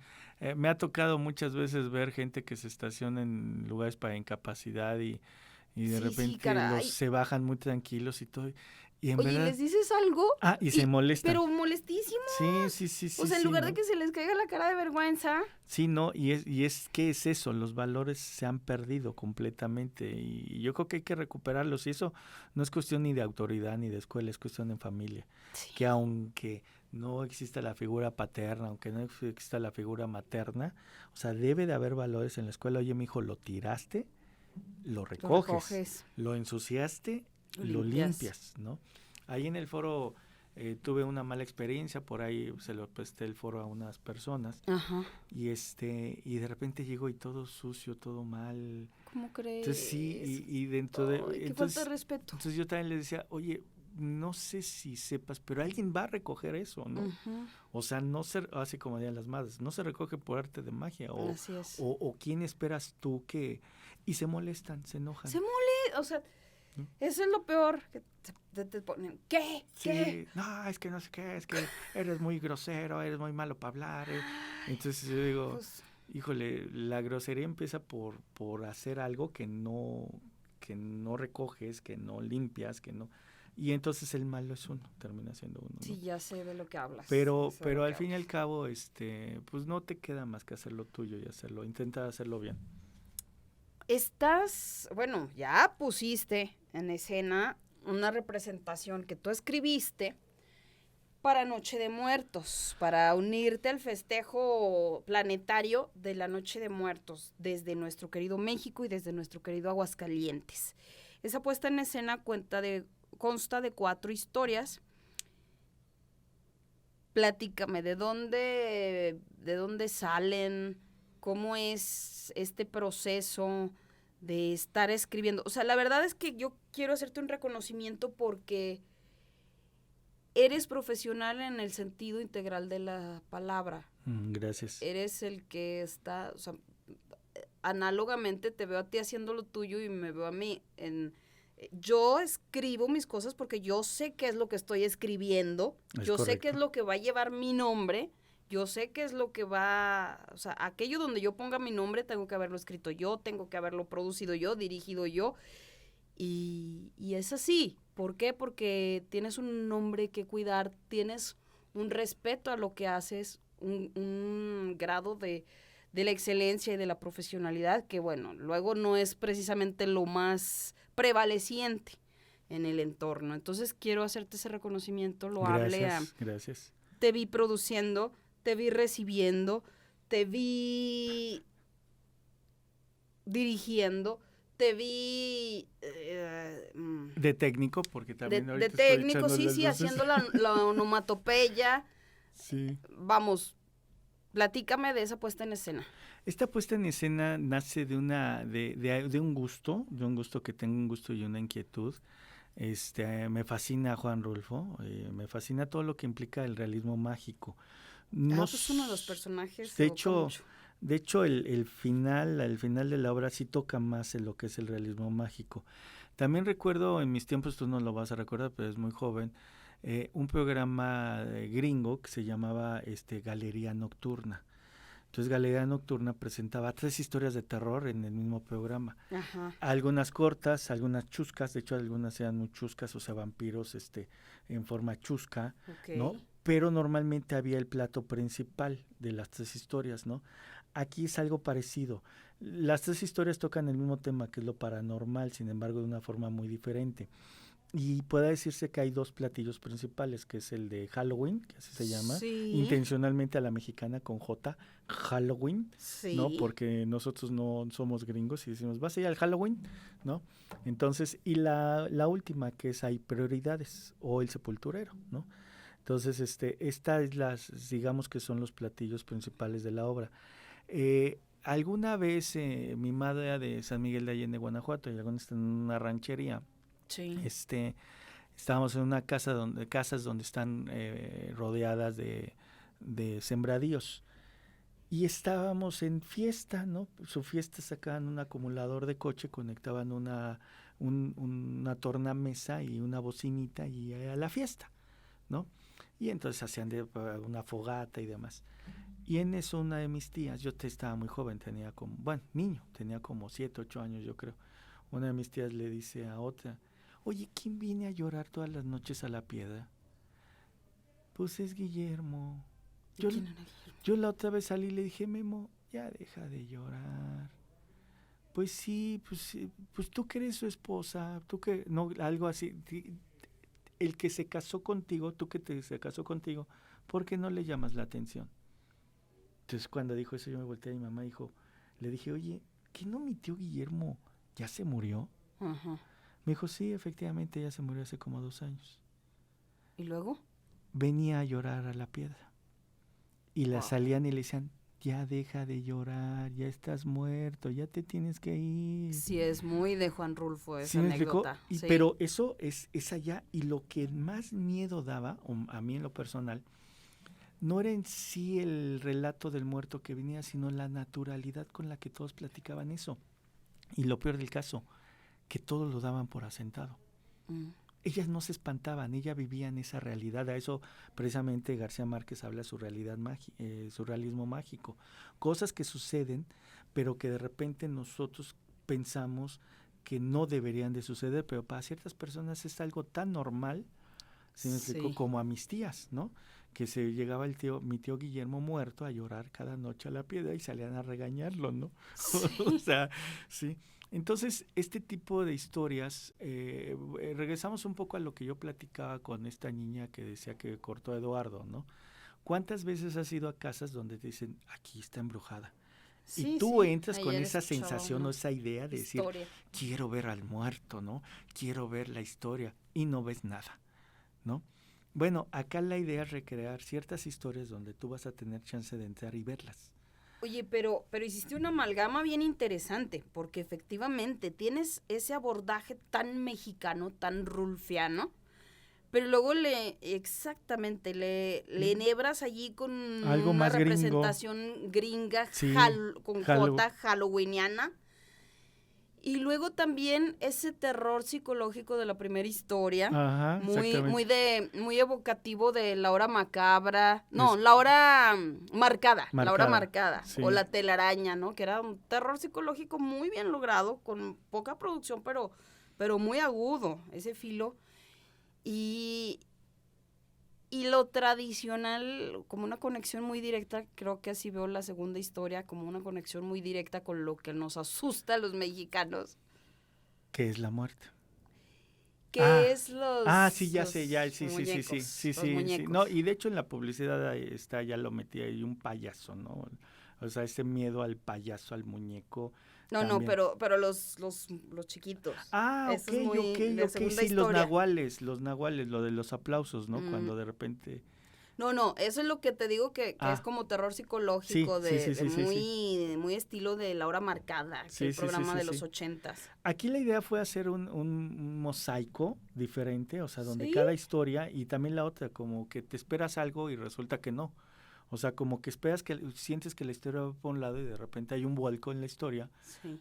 me ha tocado muchas veces ver gente que se estaciona en lugares para incapacidad y de Sí, repente caray. se bajan muy tranquilos y todo, y en Oye, verdad, ¿les dices algo? y se molestan. Pero molestísimo. Sí, O sea, en sí, lugar ¿no? de que se les caiga la cara de vergüenza. Sí, no, ¿qué es eso? Los valores se han perdido completamente y yo creo que hay que recuperarlos y eso no es cuestión ni de autoridad ni de escuela, es cuestión de familia. Sí. Que aunque no exista la figura paterna, aunque no exista la figura materna, o sea, debe de haber valores en la escuela. Oye, mi hijo, lo tiraste, lo recoges, lo ensuciaste, lo limpias, ¿no? Ahí en el foro tuve una mala experiencia, por ahí se lo presté el foro a unas personas. Ajá. Y y de repente llego y todo sucio, todo mal. ¿Cómo crees? Entonces sí, y dentro de Ay, qué falta de respeto. Entonces yo también le decía, oye, no sé si sepas, pero alguien va a recoger eso, ¿no? Uh-huh. O sea, no se, así como dirían las madres, no se recoge por arte de magia. Así es. O quién esperas tú que... Y se molestan, se enojan. O sea, ¿no? Eso es lo peor, que te ponen, ¿qué? Sí, ¿Qué? no, es que no sé qué, es que eres muy grosero, eres muy malo para hablar. Entonces yo digo, pues, híjole, la grosería empieza por hacer algo que no recoges, que no limpias, que no... Y entonces el malo es uno, termina siendo uno, ¿no? Sí, ya sé de lo que hablas. Pero al fin y al cabo, pues no te queda más que hacer lo tuyo y intentar hacerlo bien. Bueno, ya pusiste en escena una representación que tú escribiste para Noche de Muertos, para unirte al festejo planetario de la Noche de Muertos desde nuestro querido México y desde nuestro querido Aguascalientes. Esa puesta en escena consta de 4 historias. Platícame, ¿de dónde salen? ¿Cómo es este proceso de estar escribiendo? O sea, la verdad es que yo quiero hacerte un reconocimiento porque eres profesional en el sentido integral de la palabra. Gracias. Eres el que está, o sea, análogamente te veo a ti haciendo lo tuyo y me veo a mí yo escribo mis cosas porque yo sé qué es lo que estoy escribiendo, yo sé qué es lo que va a llevar mi nombre, yo sé qué es lo que va, o sea, aquello donde yo ponga mi nombre tengo que haberlo escrito yo, tengo que haberlo producido yo, dirigido yo, y es así. ¿Por qué? Porque tienes un nombre que cuidar, tienes un respeto a lo que haces, un grado de la excelencia y de la profesionalidad que, bueno, luego no es precisamente lo más prevaleciente en el entorno. Entonces quiero hacerte ese reconocimiento loable. Gracias. Te vi produciendo, te vi recibiendo, te vi dirigiendo, te vi... de técnico, porque también de técnico, sí, haciendo la onomatopeya. Sí. Vamos, platícame de esa puesta en escena. Esta puesta en escena nace de un gusto que tengo, un gusto y una inquietud. Me fascina Juan Rulfo, me fascina todo lo que implica el realismo mágico. Pues uno de los personajes. De hecho, el final de la obra sí toca más en lo que es el realismo mágico. También recuerdo en mis tiempos, tú no lo vas a recordar, pero es muy joven, un programa gringo que se llamaba Galería Nocturna. Entonces Galería Nocturna presentaba 3 historias de terror en el mismo programa. Ajá. Algunas cortas, algunas chuscas, de hecho algunas eran muy chuscas, o sea, vampiros en forma chusca, okay, ¿no? Pero normalmente había el plato principal de las 3 historias, ¿no? Aquí es algo parecido. Las 3 historias tocan el mismo tema, que es lo paranormal, sin embargo, de una forma muy diferente. Y puede decirse que hay 2 platillos principales, que es el de Halloween, que así se llama, sí, intencionalmente a la mexicana con J, Halloween, sí, ¿no? Porque nosotros no somos gringos y decimos, ¿vas a ir al Halloween? ¿No? Entonces, y la última, que es Hay Prioridades, o El Sepulturero, ¿no? Entonces, esta es digamos que son los platillos principales de la obra. Alguna vez mi madre era de San Miguel de Allende, Guanajuato, y alguna está en una ranchería. sí. Estábamos en una casas donde están rodeadas de sembradíos. Y estábamos en fiesta, ¿no? Su fiesta sacaban un acumulador de coche, conectaban una tornamesa y una bocinita y a la fiesta, ¿no? Y entonces hacían una fogata y demás. Y en eso una de mis tías, estaba muy joven, niño, tenía como 7, 8 años yo creo. Una de mis tías le dice a otra, oye, ¿quién viene a llorar todas las noches a la piedra? Pues es Guillermo. Yo la otra vez salí y le dije, Memo, ya deja de llorar. Pues sí, pues tú que eres su esposa, tú que, no, algo así. El que se casó contigo, se casó contigo, ¿por qué no le llamas la atención? Entonces cuando dijo eso yo me volteé a mi mamá y le dije, oye, ¿que no mi tío Guillermo ya se murió? Ajá. Me dijo, sí, efectivamente ya se murió hace como 2 años. ¿Y luego? Venía a llorar a la piedra. Y la salían y le decían, ya deja de llorar, ya estás muerto, ya te tienes que ir. Sí, es muy de Juan Rulfo esa ¿Sí anécdota. Sí. Pero eso es allá, y lo que más miedo daba, a mí en lo personal, no era en sí el relato del muerto que venía, sino la naturalidad con la que todos platicaban eso. Y lo peor del caso, que todos lo daban por asentado. Ellas no se espantaban, ellas vivían esa realidad. A eso precisamente García Márquez habla de su realidad su realismo mágico. Cosas que suceden, pero que de repente nosotros pensamos que no deberían de suceder, pero para ciertas personas es algo tan normal, ¿sí me explico? Como a mis tías, ¿no? Que se llegaba mi tío Guillermo muerto a llorar cada noche a la piedra y salían a regañarlo, ¿no? Sí. O sea, sí. Entonces, este tipo de historias, regresamos un poco a lo que yo platicaba con esta niña que decía que cortó a Eduardo, ¿no? ¿Cuántas veces has ido a casas donde te dicen, aquí está embrujada? Sí, y tú entras con esa sensación o esa idea de decir, quiero ver al muerto, ¿no? Quiero ver la historia, y no ves nada, ¿no? Bueno, acá la idea es recrear ciertas historias donde tú vas a tener chance de entrar y verlas. Oye, pero hiciste una amalgama bien interesante, porque efectivamente tienes ese abordaje tan mexicano, tan rulfiano, pero luego exactamente, le enhebras allí con algo una más gringo. representación gringa, Sí, con J, halloweeniana. Y luego también ese terror psicológico de la primera historia, Ajá, muy evocativo de la hora macabra, la hora marcada, la hora marcada, sí. o la telaraña, ¿no? Que era un terror psicológico muy bien logrado, con poca producción, pero muy agudo, ese filo. Y lo tradicional, como una conexión muy directa, creo que así veo la segunda historia, como una conexión muy directa con lo que nos asusta a los mexicanos. ¿Qué es la muerte? ¿Qué es los sí, ya sé, ya, sí, muñecos, sí, los muñecos? no, y de hecho en la publicidad ahí está, ya lo metí ahí, un payaso, ¿no? O sea, ese miedo al payaso, al muñeco. No, también. pero los chiquitos. Ok, es muy de segunda sí, historia. los nahuales, lo de los aplausos, ¿no? Cuando de repente... No, eso es lo que te digo que es como terror psicológico, muy estilo de La Hora Marcada, que el programa de los 80s. Aquí la idea fue hacer un mosaico diferente, o sea, donde cada historia, y también la otra, como que te esperas algo y resulta que no. O sea, como que sientes que la historia va por un lado y de repente hay un vuelco en la historia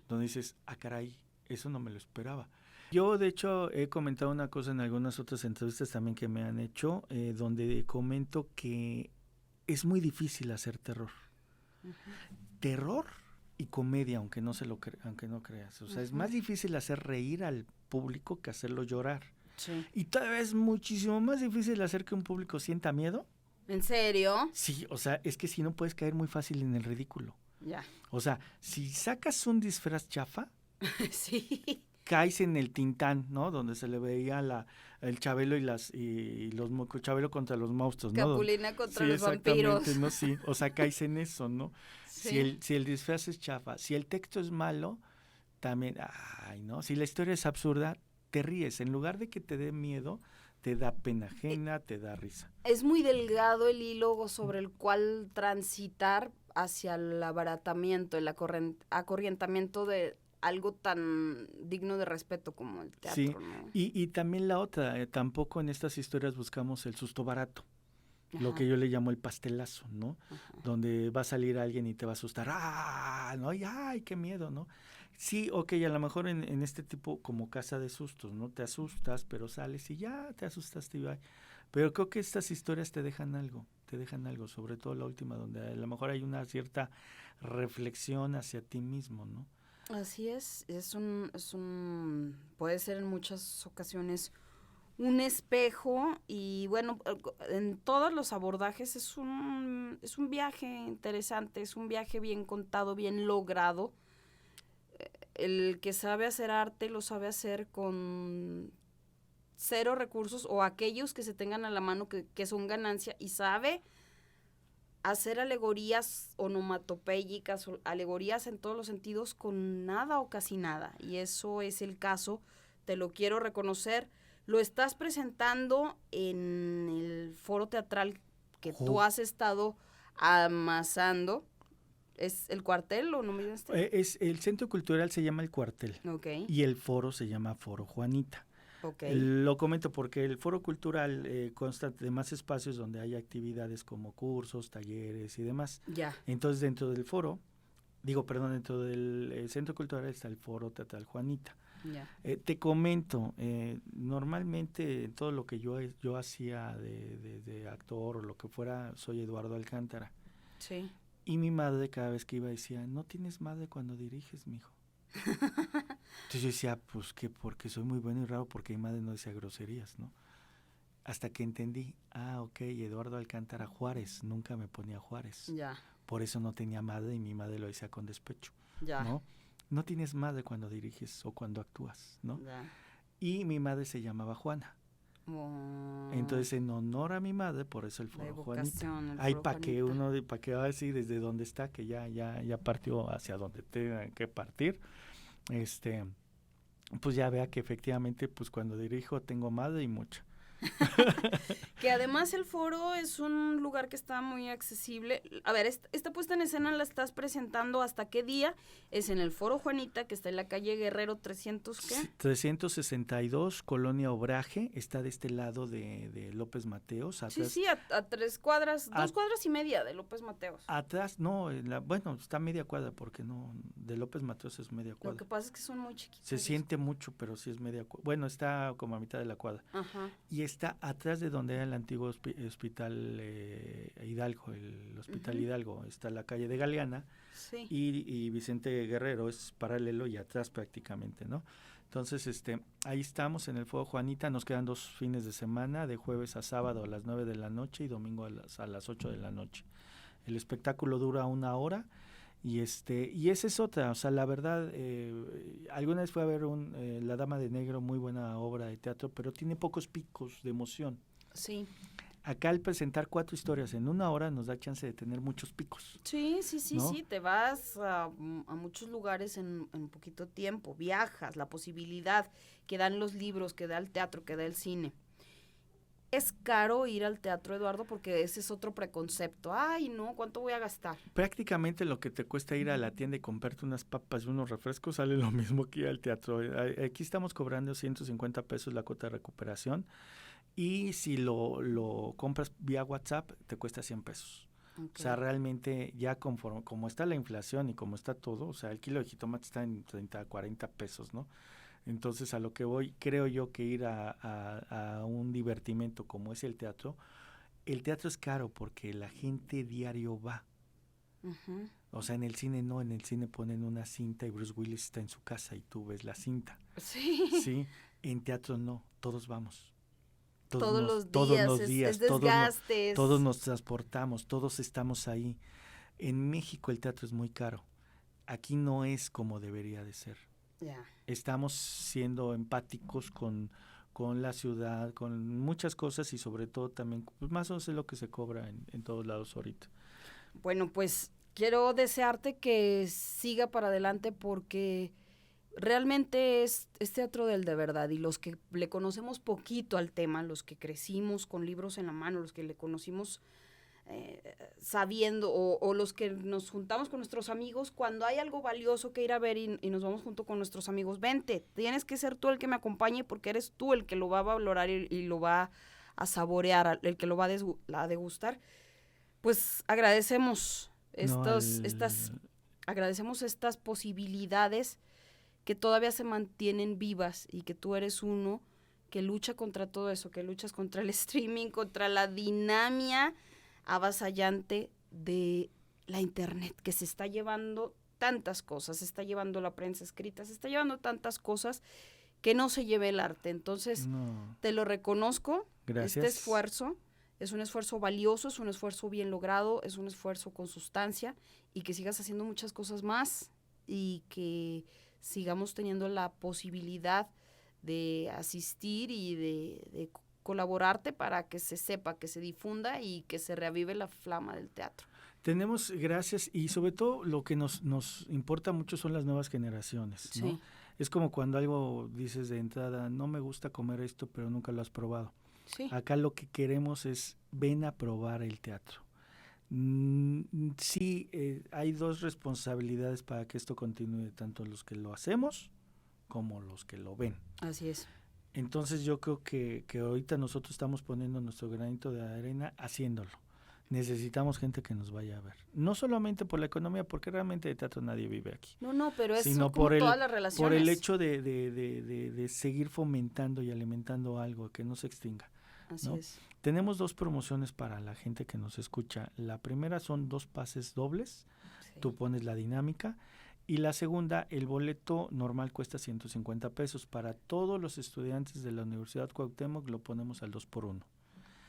donde dices, caray, eso no me lo esperaba. Yo, de hecho, he comentado una cosa en algunas otras entrevistas también que me han hecho, donde comento que es muy difícil hacer terror. Terror y comedia, aunque no creas. O sea, es más difícil hacer reír al público que hacerlo llorar. Sí. Y todavía es muchísimo más difícil hacer que un público sienta miedo. ¿En serio? Sí, o sea, es que si no puedes caer muy fácil en el ridículo. Ya. O sea, si sacas un disfraz chafa, sí, caes en el Tintán, ¿no? Donde se le veía el Chabelo Chabelo contra los monstruos, ¿no? Capulina contra los vampiros. ¿no? Sí, o sea, caes en eso, ¿no? Sí. Si el disfraz es chafa, si el texto es malo, también, ¿no? Si la historia es absurda, te ríes. En lugar de que te dé miedo, te da pena ajena, te da risa. Es muy delgado el hilo sobre el cual transitar hacia el abaratamiento, el acorrientamiento de algo tan digno de respeto como el teatro, sí. ¿no? Y también la otra, tampoco en estas historias buscamos el susto barato. Lo que yo le llamo el pastelazo, ¿no? Ajá. Donde va a salir alguien y te va a asustar, ¿no? Y ¡ay, qué miedo!, ¿no? Sí, ok, a lo mejor en este tipo como casa de sustos, ¿no? Te asustas, pero sales y ya te asustaste y va. Pero creo que estas historias te dejan algo, sobre todo la última, donde a lo mejor hay una cierta reflexión hacia ti mismo, ¿no? Así es puede ser en muchas ocasiones un espejo y bueno, en todos los abordajes es un viaje interesante, es un viaje bien contado, bien logrado. El que sabe hacer arte lo sabe hacer con cero recursos o aquellos que se tengan a la mano que son ganancia y sabe hacer alegorías onomatopéyicas, alegorías en todos los sentidos con nada o casi nada. Y eso es el caso, te lo quiero reconocer. Lo estás presentando en el foro teatral que tú has estado amasando. ¿Es el Cuartel o no me digas? El Centro Cultural se llama el Cuartel. Okay. Y el foro se llama Foro Juanita. Okay. Lo comento porque el foro cultural consta de más espacios donde hay actividades como cursos, talleres y demás. Ya. Entonces dentro del dentro del Centro Cultural está el Foro Teatral Juanita. Ya. Te comento, normalmente todo lo que yo hacía de actor o lo que fuera, soy Eduardo Alcántara. Sí. Y mi madre cada vez que iba decía, no tienes madre cuando diriges, mijo. Entonces yo decía, pues que porque soy muy bueno y raro, porque mi madre no decía groserías, ¿no? Hasta que entendí, ok, Eduardo Alcántara Juárez, nunca me ponía Juárez. Ya. Por eso no tenía madre y mi madre lo decía con despecho, ya. ¿no? No tienes madre cuando diriges o cuando actúas, ¿no? Ya. Y mi madre se llamaba Juana. Entonces, en honor a mi madre, por eso el Foro Juanita. Ahí para que va a decir desde dónde está, que ya partió hacia donde tenga que partir, pues ya vea que efectivamente, pues cuando dirijo tengo madre y mucha. Que además el foro es un lugar que está muy accesible. A ver, esta puesta en escena la estás presentando ¿hasta qué día? Es en el Foro Juanita, que está en la calle Guerrero 300, ¿qué? 362, Colonia Obraje, está de este lado de López Mateos. Atrás, Sí, a 3 cuadras, 2 cuadras y media de López Mateos. Atrás, no, bueno, está media cuadra, porque no, de López Mateos es media cuadra. Lo que pasa es que son muy chiquitos. Se siente mucho, pero sí es media cuadra. Bueno, está como a mitad de la cuadra. Ajá. Y está atrás de donde era el antiguo hospital Hidalgo, el Hospital Hidalgo. Está la calle de Galeana, sí. y Vicente Guerrero es paralelo y atrás prácticamente, ¿no? Entonces, ahí estamos en el Foro Juanita. Nos quedan 2 fines de semana, de jueves a sábado a las 9 de la noche y domingo a las 8 de la noche. El espectáculo dura 1 hora. Y esa es otra, o sea, la verdad, alguna vez fui a ver La Dama de Negro, muy buena obra de teatro, pero tiene pocos picos de emoción. Sí. Acá al presentar 4 historias en 1 hora nos da chance de tener muchos picos. Sí, ¿no? sí, te vas a muchos lugares en poquito tiempo, viajas, la posibilidad que dan los libros, que da el teatro, que da el cine. Es caro ir al teatro, Eduardo, porque ese es otro preconcepto. Ay, no, ¿cuánto voy a gastar? Prácticamente lo que te cuesta ir a la tienda y comprarte unas papas y unos refrescos sale lo mismo que ir al teatro. Aquí estamos cobrando 150 pesos la cuota de recuperación, y si lo compras vía WhatsApp te cuesta 100 pesos. Okay. O sea, realmente ya conforme como está la inflación y como está todo, o sea, el kilo de jitomate está en 30, 40 pesos, ¿no? Entonces, a lo que voy, creo yo que ir a un divertimento como es el teatro es caro porque la gente diario va. Uh-huh. O sea, en el cine no, en el cine ponen una cinta y Bruce Willis está en su casa y tú ves la cinta. Sí. Sí, en teatro no, todos vamos. Todos los días, es desgaste. Todos nos transportamos, todos estamos ahí. En México el teatro es muy caro. Aquí no es como debería de ser. Yeah. Estamos siendo empáticos con la ciudad, con muchas cosas y sobre todo también, pues más o menos es lo que se cobra en todos lados ahorita. Bueno, pues quiero desearte que siga para adelante porque realmente es teatro del de verdad, y los que le conocemos poquito al tema, los que crecimos con libros en la mano, los que le conocimos sabiendo, o los que nos juntamos con nuestros amigos, cuando hay algo valioso que ir a ver y nos vamos junto con nuestros amigos, vente, tienes que ser tú el que me acompañe porque eres tú el que lo va a valorar y lo va a saborear, el que lo va a degustar. Pues agradecemos agradecemos estas posibilidades que todavía se mantienen vivas y que tú eres uno que lucha contra todo eso, que luchas contra el streaming, contra la dinamia avasallante de la internet, que se está llevando tantas cosas, se está llevando la prensa escrita, se está llevando tantas cosas que no se lleve el arte. Entonces, te lo reconozco. Gracias. Este esfuerzo es un esfuerzo valioso, es un esfuerzo bien logrado, es un esfuerzo con sustancia, y que sigas haciendo muchas cosas más y que sigamos teniendo la posibilidad de asistir y de colaborarte para que se sepa, que se difunda y que se reavive la flama del teatro. Tenemos, gracias, y sobre todo lo que nos importa mucho son las nuevas generaciones, ¿no? Sí. Es como cuando algo dices de entrada, no me gusta comer esto, pero nunca lo has probado. Sí. Acá lo que queremos es, ven a probar el teatro. Sí, hay 2 responsabilidades para que esto continúe, tanto los que lo hacemos como los que lo ven. Así es. Entonces yo creo que ahorita nosotros estamos poniendo nuestro granito de arena haciéndolo. Necesitamos gente que nos vaya a ver. No solamente por la economía, porque realmente de teatro nadie vive aquí. No, pero es sino como por todas las relaciones. Por el hecho de seguir fomentando y alimentando algo que no se extinga. Así ¿no? es. Tenemos 2 promociones para la gente que nos escucha. La primera son 2 pases dobles. Sí. Tú pones la dinámica. Y la segunda, el boleto normal cuesta 150 pesos. Para todos los estudiantes de la Universidad Cuauhtémoc lo ponemos al 2x1.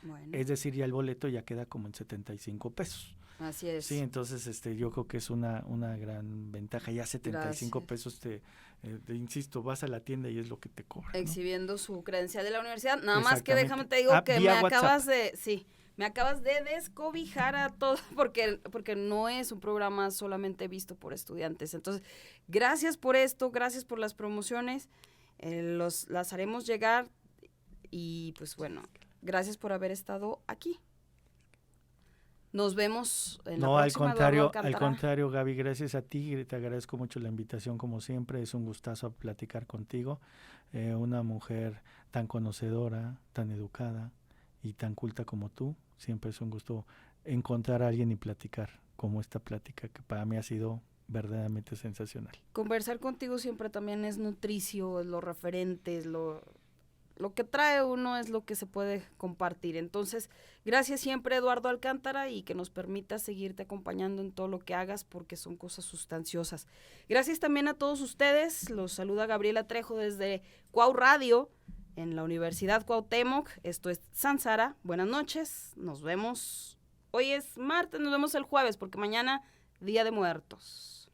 Bueno. Es decir, ya el boleto ya queda como en 75 pesos. Así es. Sí, entonces yo creo que es una gran ventaja. Ya 75 pesos te insisto, vas a la tienda y es lo que te cobran. Exhibiendo, ¿no?, su credencial de la universidad. Nada más que déjame te digo que me acabas de descobijar a todos, porque no es un programa solamente visto por estudiantes. Entonces, gracias por esto, gracias por las promociones, las haremos llegar y pues bueno, gracias por haber estado aquí. Nos vemos en la No, próxima. al contrario, Gaby, gracias a ti, te agradezco mucho la invitación como siempre, es un gustazo platicar contigo, una mujer tan conocedora, tan educada y tan culta como tú, siempre es un gusto encontrar a alguien y platicar como esta plática que para mí ha sido verdaderamente sensacional. Conversar contigo siempre también es nutricio, es lo referente, es lo que trae uno, es lo que se puede compartir. Entonces, gracias siempre, Eduardo Alcántara, y que nos permita seguirte acompañando en todo lo que hagas, porque son cosas sustanciosas. Gracias también a todos ustedes. Los saluda Gabriela Trejo desde Cuau Radio, en la Universidad Cuauhtémoc. Esto es Sansara. Buenas noches, nos vemos. Hoy es martes, nos vemos el jueves, porque mañana, Día de Muertos.